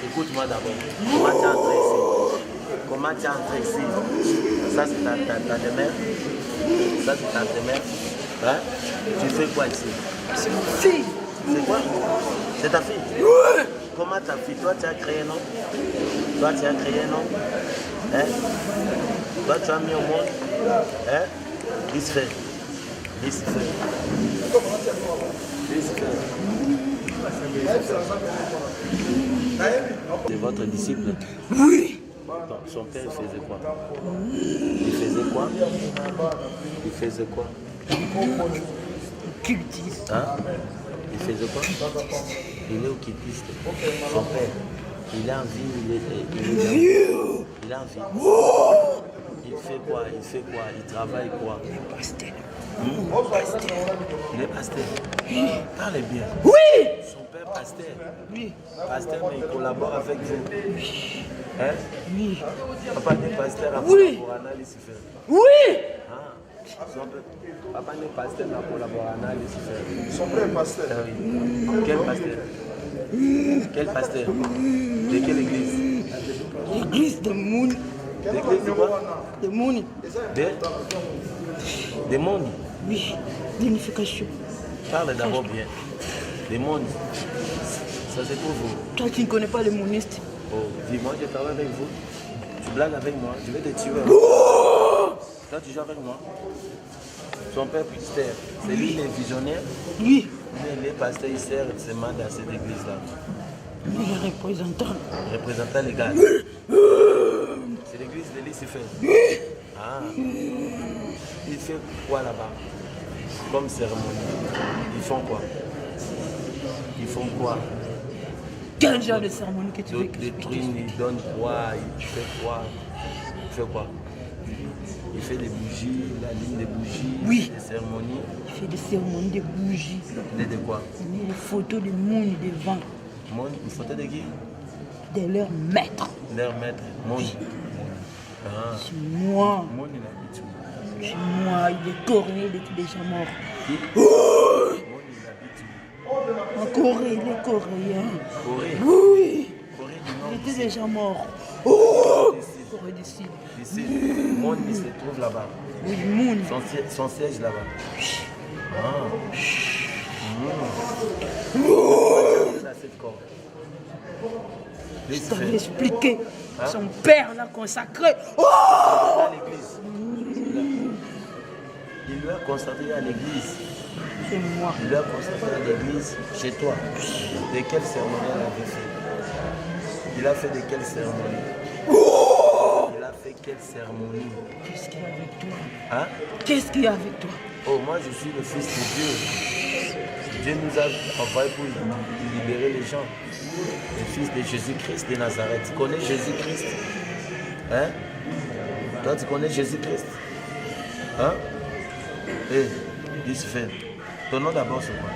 Écoute-moi d'abord. Comment tu es entré ici? Comment tu es entré ici? Ça c'est ta demeure. Ça c'est ta demeure. Hein? Tu fais quoi ici? C'est ma fille. C'est quoi? C'est ta fille? Oui. Comment ta fille? Toi tu as créé non? Toi tu as créé non? Hein? Toi tu as mis au monde? Hein? Lucifer. C'est votre disciple? Oui. Donc, son père il faisait quoi? Il faisait quoi? Il faisait quoi? Cultiste. Hein? Il faisait quoi? Il est occultiste. Son père, il a envie, il est il a envie. Il fait quoi? Il travaille quoi? Pasteur. Il est pasteur. Parlez bien. Oui. Son père pasteur. Oui. Pasteur, mais il collabore avec vous. Hein? Oui. Papa n'est pasteur à oui. Lucifer. Oui. Ah. Papa n'est pasteur à Lucifer. Son père est pasteur. Ah, oui. Quel pasteur? Quel pasteur? De quelle église? L'église de Mouni. L'église de quoi? De Mouni. Des mondes? Oui, d'unification. Parle d'abord bien. Des mondes. Ça c'est pour vous. Toi qui ne connais pas les monistes. Oh, dis-moi, je travaille avec vous. Tu blagues avec moi, je vais te tuer. Toi tu joues avec moi. Son père pasteur, c'est lui le visionnaire. Oui. Il est pasteur, il sert seulement dans cette église-là. Il est représentant. Représentant légal. C'est l'église de Lucifer. Ah. Il fait quoi là-bas? Comme cérémonie. Ils font quoi? Ils font quoi? Quel genre de cérémonie que tu veux que je fasse? Il donne quoi? Il fait quoi? Il fait quoi? Il fait des bougies, la ligne des bougies, oui. Des cérémonies. Il fait des cérémonies de bougies. De quoi? Il met des photos de Mouni devant. Une photo de qui? De leur maître. Leur maître, Mouni. Ah. C'est moi. Mouni, il habite où? C'est moi, il est coréen, il est déjà mort. En Corée, il est coréen. Corée? Oui. Corée du Nord. Il était déjà mort. Corée du Sud. Ici, Moon, il se trouve là-bas. Oui, Moon. Son siège là-bas. Ah. Je t'avais expliqué. Hein? Son père l'a consacré. À l'église. Il lui a consacré à l'église. C'est moi. Il lui a consacré à l'église chez toi. De quelle cérémonie elle avait fait? Il a fait de quelle cérémonie? Il a fait quelle cérémonie? Qu'est-ce qu'il y a avec toi? Hein? Qu'est-ce qu'il y a avec toi? Oh, moi je suis le fils de Dieu. Dieu nous a envoyé pour libérer les gens. Le fils de Jésus-Christ de Nazareth. Tu connais Jésus-Christ? Hein? Toi, tu connais Jésus-Christ? Hein? Hé, dis fait. Ton nom d'abord, c'est quoi?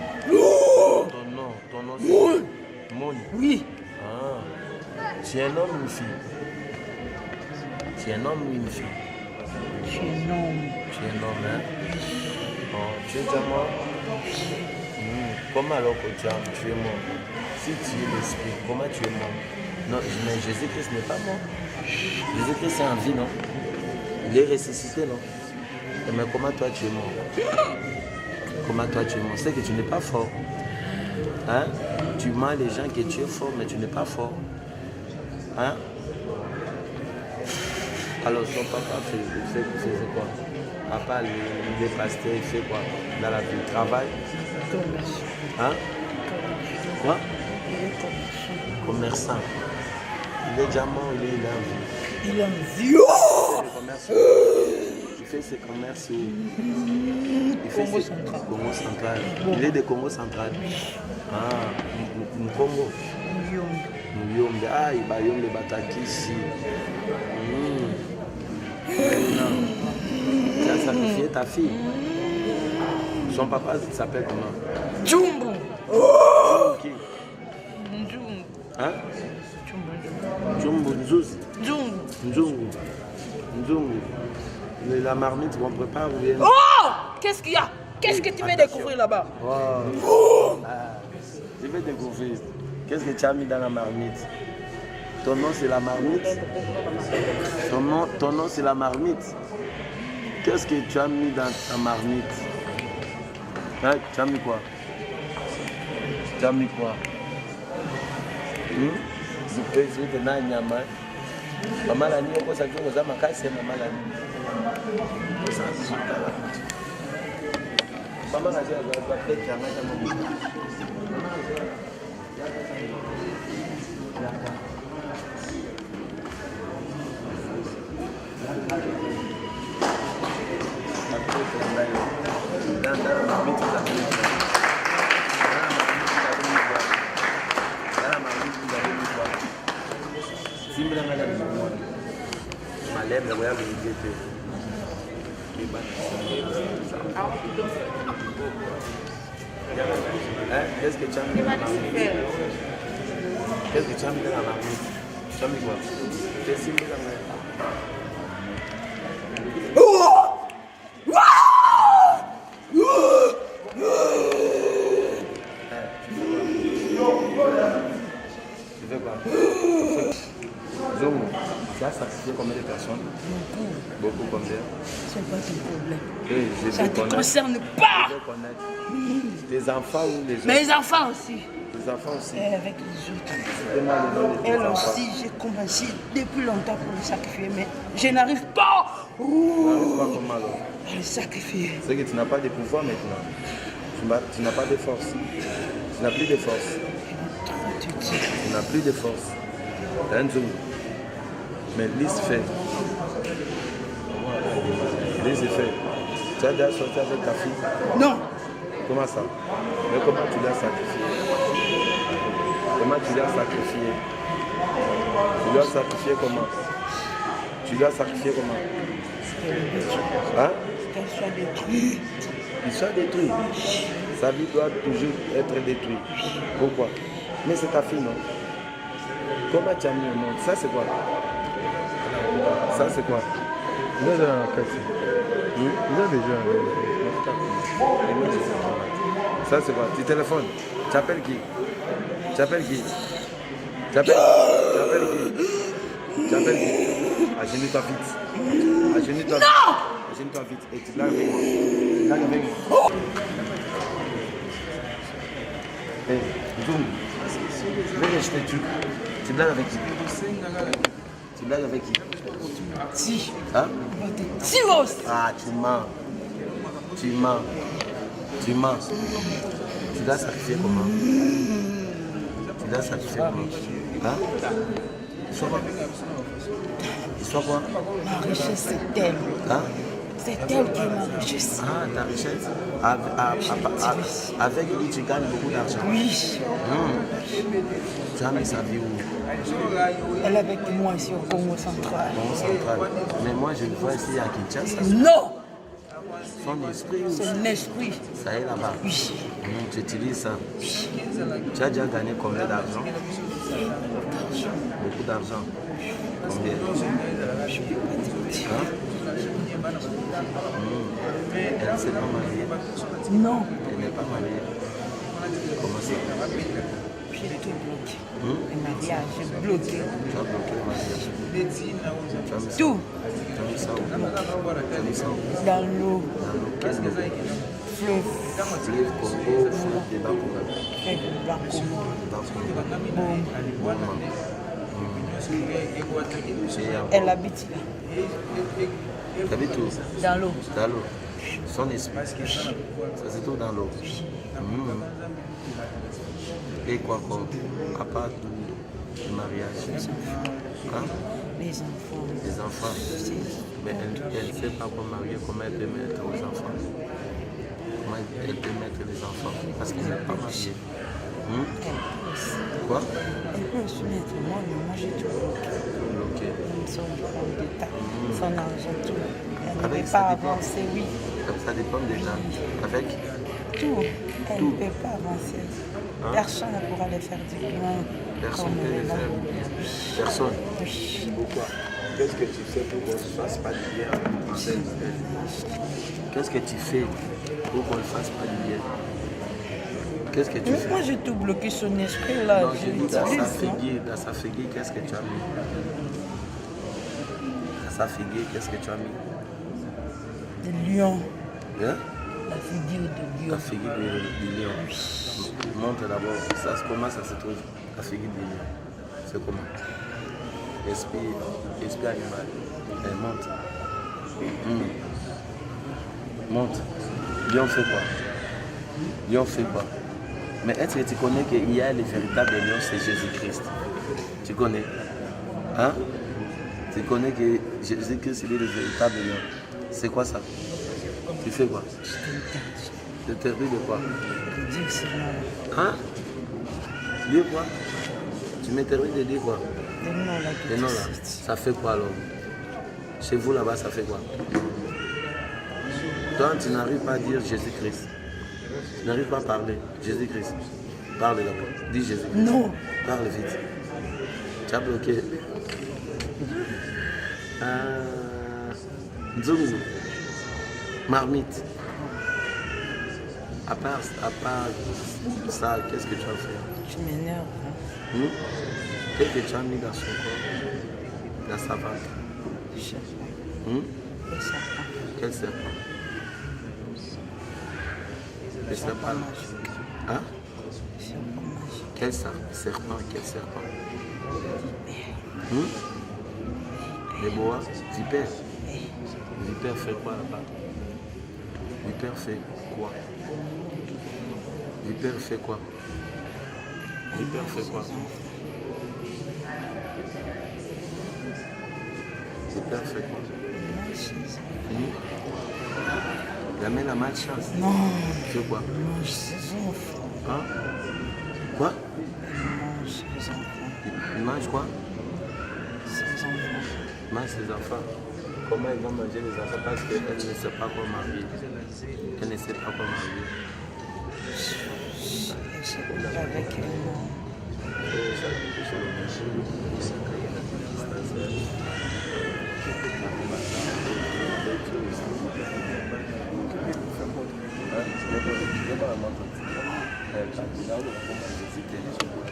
Ton nom, c'est Moon. Oui. Ah. Tu es un homme ou une fille? Tu es un homme ou une fille? Je suis un homme. Tu es un homme, hein? Oh, tu es déjà mort? Comment alors que tu es mort? Si tu es l'esprit, comment tu es mort? Non, mais Jésus-Christ n'est pas mort. Jésus-Christ est en vie, non? Il est ressuscité, non? Mais comment toi tu es mort? Comment toi tu es mort? C'est que tu n'es pas fort. Hein? Tu mens les gens que tu es fort, mais tu n'es pas fort. Hein? Alors son papa faisait quoi? Papa, il est pasteur, il fait quoi dans la vie? Il travaille? Hein? Quoi? Il est commerçant. Il est déjà mort, il est en vie. Il est en vie. Oh! Il fait ses commerces il fait Congo central. Congo central. Il est de Congo central. Ah, Congo. Muyombe. Ah, il va yombe batakisi. Tu as sacrifié ta fille. Son papa s'appelle comment? Jumbo. Qui? Jumbo. Hein? Jumbo Nzouz. Nzungu. La marmite qu'on prépare ou bien... Oh! Qu'est-ce qu'il y a? Qu'est-ce que tu veux découvrir là-bas? Wow. Je vais découvrir. Qu'est-ce que tu as mis dans la marmite? Ton nom c'est la marmite? Ton nom c'est la marmite? Qu'est-ce que tu as mis dans ta marmite? Hein? Tu as mis quoi? Tu as mis quoi? Je vais te nyama. Maman la nuit, on s'agit aux amas, c'est maman la nuit. Maman la nuit, qu'est-ce que tu as mis dans la marmite? Qu'est-ce que tu as mis dans la marmite? Tu as mis quoi? Qu'est-ce que tu as mis dans la marmite? Tu fais quoi? Zomo, tu as sacrifié combien de personnes? Beaucoup combien? C'est pas ton problème. Hey, ça ne te concerne pas. Tes enfants ou les autres? Mes enfants aussi. Les enfants aussi. Et avec les autres. Elle aussi, j'ai commencé depuis longtemps pour le sacrifier, mais je n'arrive pas. Tu n'arrives pas comment alors? À le sacrifier. C'est que tu n'as pas de pouvoir maintenant. Tu n'as pas de force. Tu n'as plus de force. Tu n'as plus de force. Mais lise fait. Lise fait. Tu as déjà sorti avec ta fille? Non. Comment ça? Mais comment tu l'as sacrifié? Comment tu l'as sacrifié? Tu l'as sacrifié comment? Tu l'as sacrifié comment? Hein? Qu'elle soit détruite. Il soit détruit. Sa vie doit toujours être détruite. Pourquoi? Mais c'est ta fille, non? Comment tu as mis au monde? Ça c'est quoi? Ça c'est quoi? Vous avez déjà. Ça, c'est quoi? Tu téléphones. Tu appelles qui? Tu appelles qui? Tu appelles qui? Tu appelles qui? Agenouille-toi vite. Agenouille-toi vite. Agenouille-toi vite. Et tu blagues avec moi. Tu blagues avec moi. Hé, Zoom. Je vais rejeter tu. Tu blagues avec qui? Tu blagues avec qui? Si. Hein? Si, Ross. Ah, tu mens. Tu mens. Tu mens. Tu dois sacrifier comment? Tu dois sacrifier comment? Hein? Soit quoi? Soit quoi? Ma richesse, c'est elle. Hein? C'est elle qui est ma richesse. Ah, ta richesse? Avec lui, tu gagnes beaucoup d'argent. Oui. Tu as mis sa vie où? Elle est avec moi ici au Congo central. Congo central. Mais moi, je le vois ici à Kinshasa. Non! Son esprit. Son esprit. Ça est là-bas. Oui. Tu utilises ça. Tu as déjà gagné combien d'argent? Beaucoup d'argent. Combien? Hein? Elle ne s'est pas mariée? Non. Elle n'est pas mariée. Comment ça? J'ai tout bloqué. Le mariage, j'ai bloqué. Tu as bloqué le mariage? Tout. Tu as mis ça où? Tu as mis ça où? Dans l'eau. Dans l'eau. Quelle eau? Fleuve. Fleuve Congo, fleuve des Bakongo. Fleuve Bakongo. Elle habite là. Tu habites où? Dans l'eau. Dans l'eau. Son esprit. Ça se trouve dans l'eau. Et quoi encore? À part du mariage. Hein? Les enfants. Les enfants. Mais elle ne sait pas comment marier, comment elle peut mettre aux enfants. Comment elle peut mettre les enfants. Parce qu'elle n'est pas mariée. Quoi? Elle peut se mettre. Moi, j'ai tout bloqué. Son diplôme d'État, son argent, tout. Elle ne peut pas avancer, oui. Ça dépend d'État. Avec? Tout. Elle ne peut pas avancer. Hein? Personne ne pourra les faire du bien. Personne ne peut les faire. Personne. Oui. Pourquoi? Qu'est-ce que tu fais pour qu'on ne fasse pas du bien? Qu'est-ce que tu fais pour qu'on ne fasse pas du bien? Qu'est-ce que tu fais? Moi, j'ai tout bloqué son esprit là. Non, je dis dans sa figuier, qu'est-ce que tu as mis? Dans sa figuier, qu'est-ce que tu as mis? Des lions. Hein? La figure de lion. La figure du lion. Oui. Montre d'abord, comment ça se trouve, la figure du lion? C'est comment? Esprit animal. Elle monte. Monte. Lion fait quoi? Lion fait quoi? Mais est-ce que tu connais qu'il y a le véritable lion, c'est Jésus-Christ? Tu connais? Hein? Tu connais que Jésus-Christ, il est le véritable lion. C'est quoi ça? Tu fais quoi? Tu t'interdis de quoi? Hein? Dire quoi? Tu m'interdis de dire quoi? Des noms là. Ça fait quoi alors? Chez vous là-bas, ça fait quoi? Toi, tu n'arrives pas à dire Jésus-Christ. Tu n'arrives pas à parler Jésus-Christ. Parle d'abord. Dis Jésus. Non. Parle vite. Tu as bloqué. Nzungu. Marmite. À part ça, qu'est-ce que tu as fait? Tu m'énerves. Qu'est-ce que tu as mis dans son corps? Dans sa ventre? Le serpent. Quel serpent? Le serpent. Hein? Quel serpent? Quel serpent? Les boas? Vipère? Vipère fait quoi là-bas? Vipère fait quoi? Vipère fait quoi? Vipère fait quoi? Vipère fait quoi? Il amène la malchance. Non. Tu fais quoi? Il mange ses enfants. Hein? Quoi? Il mange ses enfants. Il mange quoi? Ses enfants. Il mange ses enfants. Comment ils vont manger les enfants? Parce qu'elle ne sait pas quoi marier. Elle ne sait pas quoi marier. J'ai avec elle.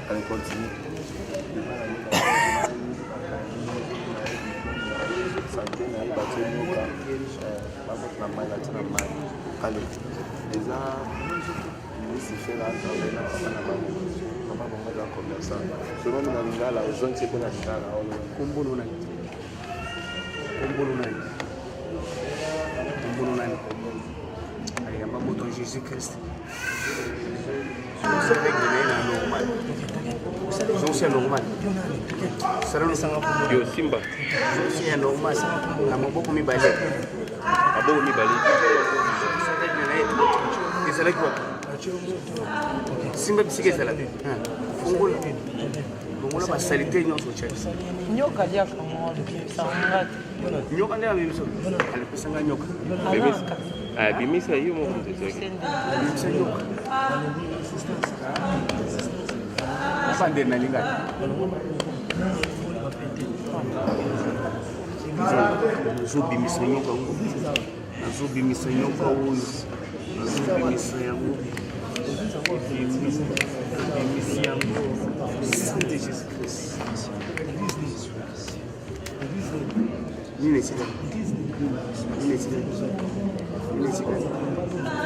Allez, continue. Santé, naïe, bâti, moka. Bâti, na maï, bâti, na maï. Allez, déjà, nous, c'est fait là, dans les gens, papa, na maman. Papa, maman, dans le commerçant. Selon nous, dans le gars, la zone, c'est qu'on a dit là. Combo nani. Combo nani. Combo nani. Allez, yamba moto Jésus-Christ. C'est le mec de l'air normal. C'est normal. C'est le Simba. C'est normal. La maman comme il balait. Ah bon, il balait. C'est là quoi. Simba bisike c'est là. Fungola. Fungola ba salité nyo so check. Nyoka dia kama sangati. Nyoka ndio bibiso. Alipesanga nyoka. Ah, bimisa hiyo mo mteseke. Bimisa nyoka. Pande na lingani. Zobimisa nyoka huko. Zobimisa nyoka huko. Zobimisa yangu. Bimisa yangu. Santé Jésus-Christ. Nini tika? Nini tika? Nini tika?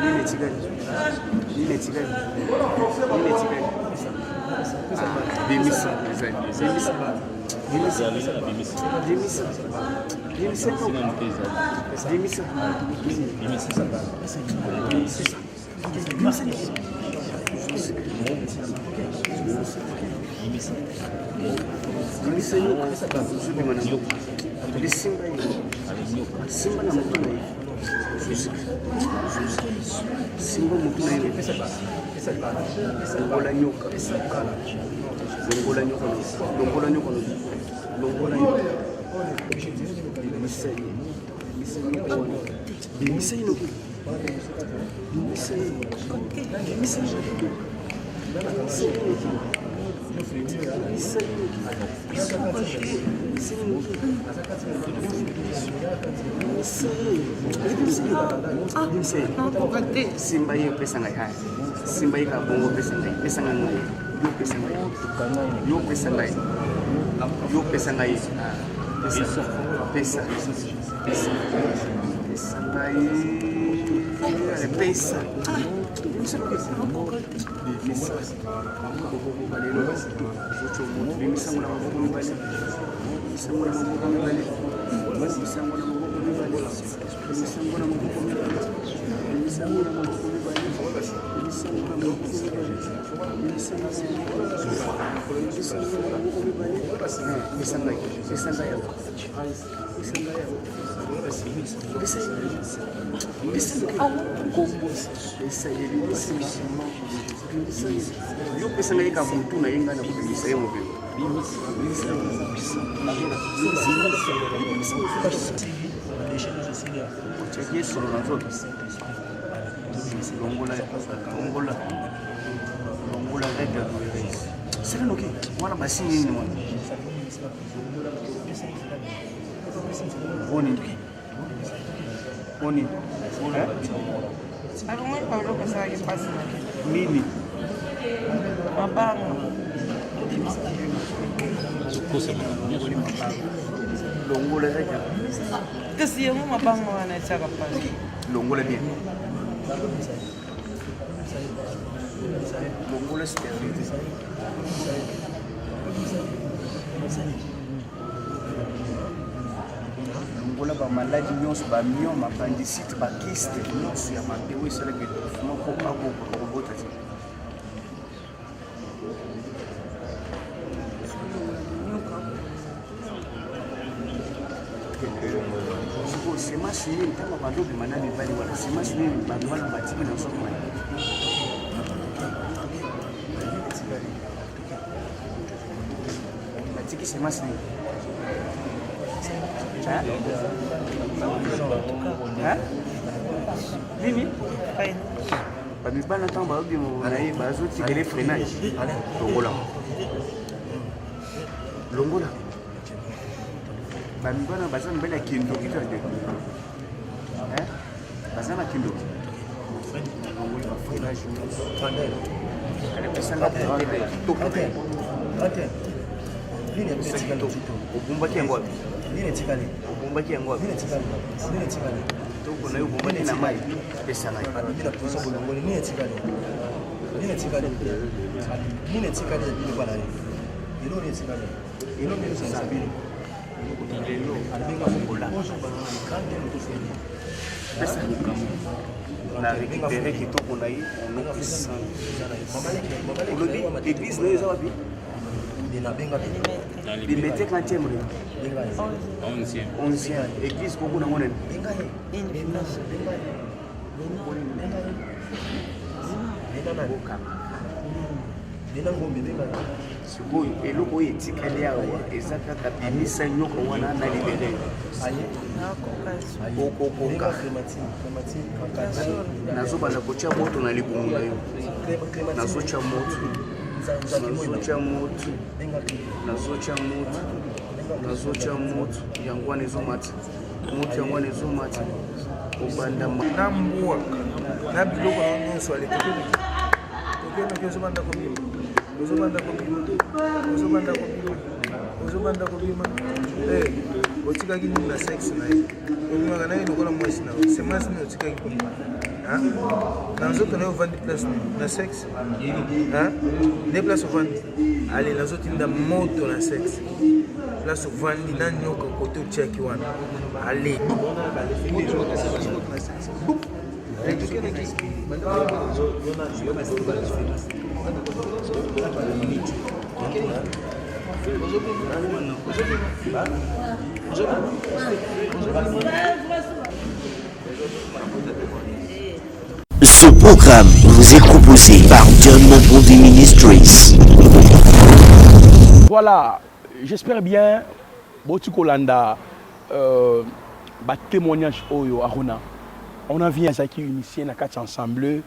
Nini tika? Nini tika? Nini tika? Bimisa, bimisa, bimisa, bimisa, bimisa, bimisa, Simba na mtu naye. Simba mtu naye. Longola nyoka. Longola nyoka. Longola nyoka. Longola nyoka. Misai. Misai no. Misai. Misai. Simba hiyo pesa ngai hai. Simba hiyo kabongo pesa ngai. Pesa ngai. Yo pesa ngai. Yo pesa ngai. Yo pesa ngai. Pesa. Pesa. Pesa. Pesa ngai. Pesa. Yo pesa ngai ka mtu na yenga na kubisa yemo bio. Chekie solo na zote. Longola, longola. Longola rega. Sasa noki, wana basi nini wana? Boni. Boni. Ako ngayon Paulo kasi yung pasi na. Nini? Mabango. Longola rega. Kasi yung mabango na tsaka pasi. Longola bien. Longola stérilité. Longola ba maladie nyonso ba myome appendicite ba kyste nyonso ya mapewe esalaka étouffement mpo akobota te. Semence nini ntango bando obima na mibali wana semence nini bantu wana batiki na nzoto wana batiki semence nini nini bamibali ntango baobima na ye bazotikele freinage longola longola bamibali baza mibali ya kindoki to de baza na kindoki longola freinage obumbaki yango wapi obumbaki yango wapi toko na yo obumbaki na mai pesa na yo pesa lukamu na récupéré kitoko na ye olobi église na yo eza wapi bimete 40e rue 11e église koko nango nani sikoyo eloko oyo etikali awa eza kaka bimisa nyoko wana na libere okokoka nazobanda kotya moto na libumu na yo nazotya moto yango wana ezomata moto yango wana ezomata obanda na mbwaka na biloko na nyonso alekokenoki ozobanda kobima otikaki nini na sexe na ye obimaka na ye lokola mwasi na semasi nini otikaki nini na nzoto na ye ovandi place nini na sexe nde place ovandi ale nazotinda moto na sexe place ovandi na nyoka kote otiaki wana ale Ce programme vous est proposé par John Mampondi Ministries. Voilà, j'espère bien, Botukolanda, témoignage Oyo Aruna. On a vu qui initié dans 4 ensemble,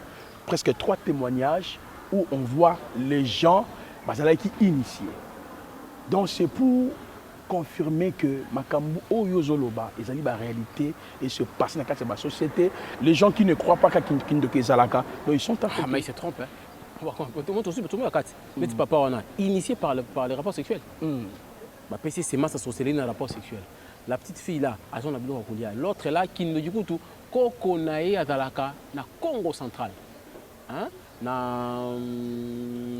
presque 3 témoignages où on voit les gens qui initiés. Donc c'est pour confirmer que Makambu Oyo Zoloba est la réalité et se passe dans la société. Les gens qui ne croient pas qu'ils ils sont à mais ils se trompent. Hein. Mais papa, on a initié par les rapports sexuels. PC, c'est masse associée dans les rapports sexuels. La petite fille là, l'autre là, qui nous dit tout, Kokonae Azalaka, na Congo central. Hein?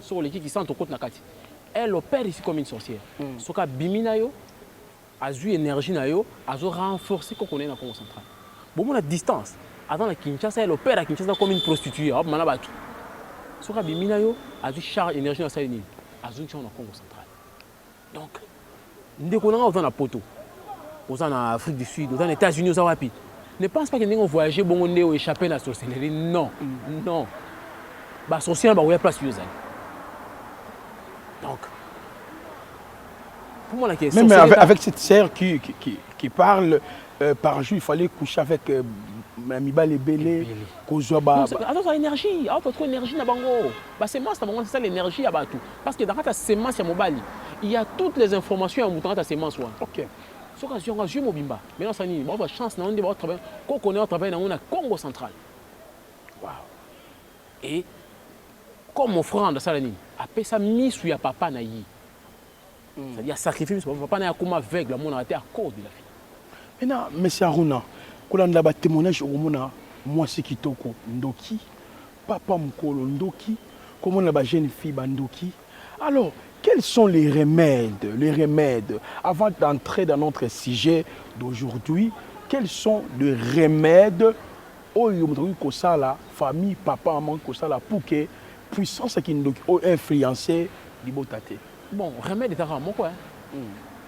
Sur l'équipe qui sent au côté Nakati. Elle opère ici comme une sorcière. Soka Biminayo, a eu énergie nayo, a renforcé Kokonae na Congo central. Bon, la distance. Avant la Kinshasa, elle opère à Kinshasa comme une prostituée. Hop, manabatu. Soka Biminayo, a eu charge énergie dans sa ligne. A eu na Congo central. Donc, nous avons dans la poto. Aux en Afrique du Sud, aux États-Unis, aux Arabies. Ne pense pas que nous avons voyagé, bon, on est échappé à la sorcellerie. Non, non. La sorcière, il y a place sur les Donc, pour moi, la question. Même avec cette sœur qui parle par jour, il fallait coucher avec Mamiba Lebele, Kozwaba. Alors, l'énergie, votre énergie n'a pas c'est ça l'énergie à tout. Parce que dans ta sémence à Mobali, il y a toutes les informations à monter ta sémence. Ok. Ce que je Mobimba. Maintenant, ça n'y a pas de chance, on a travaillé. Quand on est au travail, on a Congo central. Wow. Et comme mon frère de Salani, après ça, mis où il y a papa naï. C'est-à-dire sacrifier, papa naï a comme aveugle, la monde a été à cause de la fille. Maintenant, monsieur Aruna, quand on a un témoignage au monde, moi c'est Kitoko Ndoki, papa Mkolo Ndoki, comment on a une jeune fille Ndoki. Alors, quels sont les remèdes avant d'entrer dans notre sujet d'aujourd'hui? Quels sont les remèdes où la famille, papa, maman, pour que puissance qui nous influencer l'Ibotate? Bon, remède est à quoi?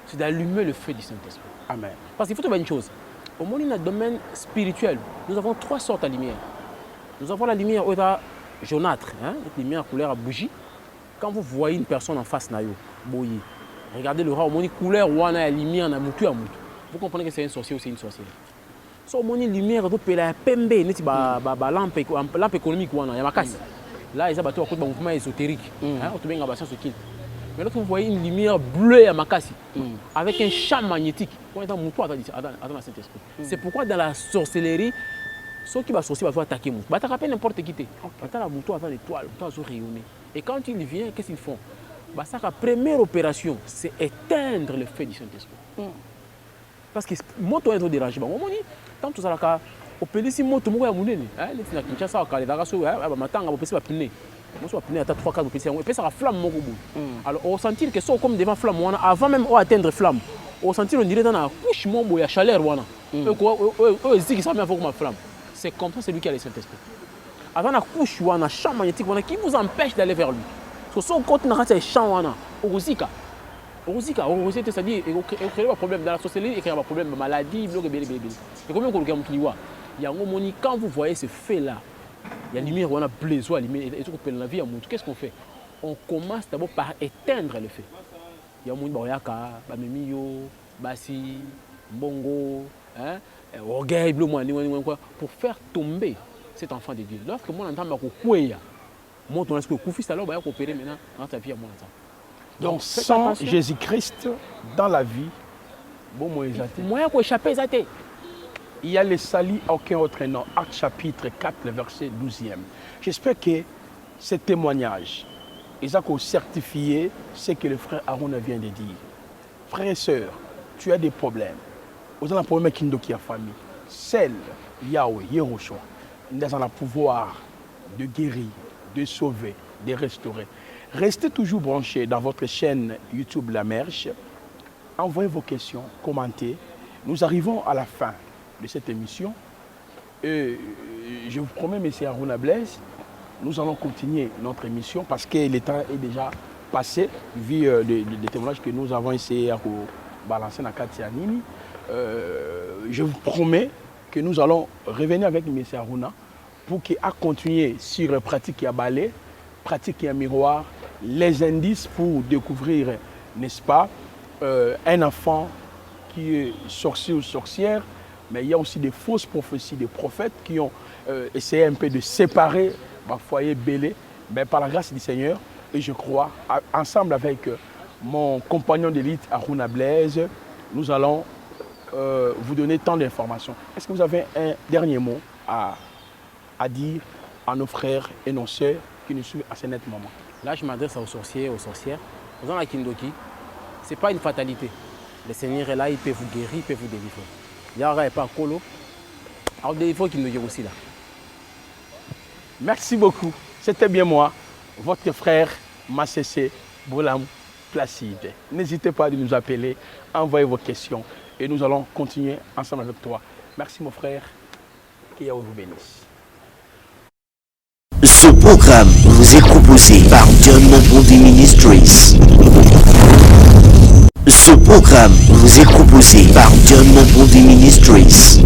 C'est d'allumer le feu du Saint-Esprit. Amen. Parce qu'il faut trouver une chose. Au moins, dans le domaine spirituel, nous avons 3 sortes de lumière. Nous avons la lumière jaunâtre, hein, la lumière couleur à bougie. Quand vous voyez une personne en face, regardez le rat, au moins couleur ou la lumière na mutu à mutu. Vous comprenez que c'est un sorcier ou c'est une sorcière. So au moins lumière de la pembe, neti ba lampe économique ou na yamakasi. Là, ils ont battu un mouvement ésotérique. Hein, on te met en bassin ce qu'il. Mais lorsque vous voyez une lumière bleue à Makassi, avec un champ magnétique, on est dans le Saint-Esprit. C'est pourquoi dans la sorcellerie, ceux qui vont sorcier vont attaquer. Ils vont attaquer n'importe qui. Quand la mouton attend l'étoile, ils vont rayonner. Et quand il vient, qu'est-ce qu'ils font? Bah, ça, la première opération, c'est éteindre le feu du Saint-Esprit. Parce que moto est trop dérangé. Tant que ça a opéré si moto est moulé, les Kinshasa a calé d'agasso, matanga opéré pas pneu. Moi je pneu à 3-4 opéré, et puis ça a flamme mon goût. Alors on sentit que ça comme devant flamme, avant même on atteindre flamme, on sentit on dirait dans la couche mon bout à chaleur wana. Eux ils ça même ma flamme. C'est comme ça c'est lui qui a le Saint-Esprit. Avant la couche wana champ magnétique wana qui vous empêche d'aller vers lui. Parce que son côté n'a pas champ wana, Orosika, c'est-à-dire il crée un problème dans la société, il crée un problème de maladie, et combien de gens qui voient, il y a un moment quand vous voyez ce fait-là, il y a une lumière, on a besoin, et tout qu'on la vie à monde. Qu'est-ce qu'on fait? On commence d'abord par éteindre le feu. Il y a un monde qui a Mimio, Bassi, Bongo, Orgueil, pour faire tomber cet enfant de Dieu. Lorsque moi j'entends que moi on a ce que Koufis alors va coopérer maintenant dans ta vie à moi. Donc sans Jésus-Christ dans la vie, bon moi il y a les salis à aucun autre nom. Acte chapitre 4, le verset 12e. J'espère que ce témoignage, ils ont certifié ce que le frère Aaron vient de dire. Frères et sœurs, tu as des problèmes. Vous avez un problème qui a famille. Celle, Yahweh, Yehoshua, nous avons le pouvoir de guérir, de sauver, de restaurer. Restez toujours branchés dans votre chaîne YouTube La Merche. Envoyez vos questions, commentez. Nous arrivons à la fin de cette émission. Et je vous promets, M. Aruna Blaise, nous allons continuer notre émission parce que le temps est déjà passé, vu les témoignages que nous avons essayé de balancer dans Katia Nini. Je vous promets que nous allons revenir avec M. Aruna pour qu'il a continué sur la pratique à balai, pratique à miroir, les indices pour découvrir, n'est-ce pas, un enfant qui est sorcier ou sorcière, mais il y a aussi des fausses prophéties des prophètes qui ont essayé un peu de séparer ma foyer Bélé, mais par la grâce du Seigneur, et je crois, ensemble avec mon compagnon d'élite Aruna Blaise, nous allons vous donner tant d'informations. Est-ce que vous avez un dernier mot à dire à nos frères et nos sœurs qui nous suivent à ce net moment? Là, je m'adresse aux sorciers, aux sorcières. Aux gens à Kindoki, ce n'est pas une fatalité. Le Seigneur est là, il peut vous guérir, il peut vous délivrer. Il n'y a pas de colo. Alors, il faut qu'il nous dise aussi là. Merci beaucoup. C'était bien moi, votre frère Massessé Boulam Placide. N'hésitez pas à nous appeler, envoyez vos questions et nous allons continuer ensemble avec toi. Merci mon frère. Que Yahweh vous bénisse. Ce programme vous est proposé par John Mobondi Ministries. Ce programme vous est proposé par John Mobondi Ministries.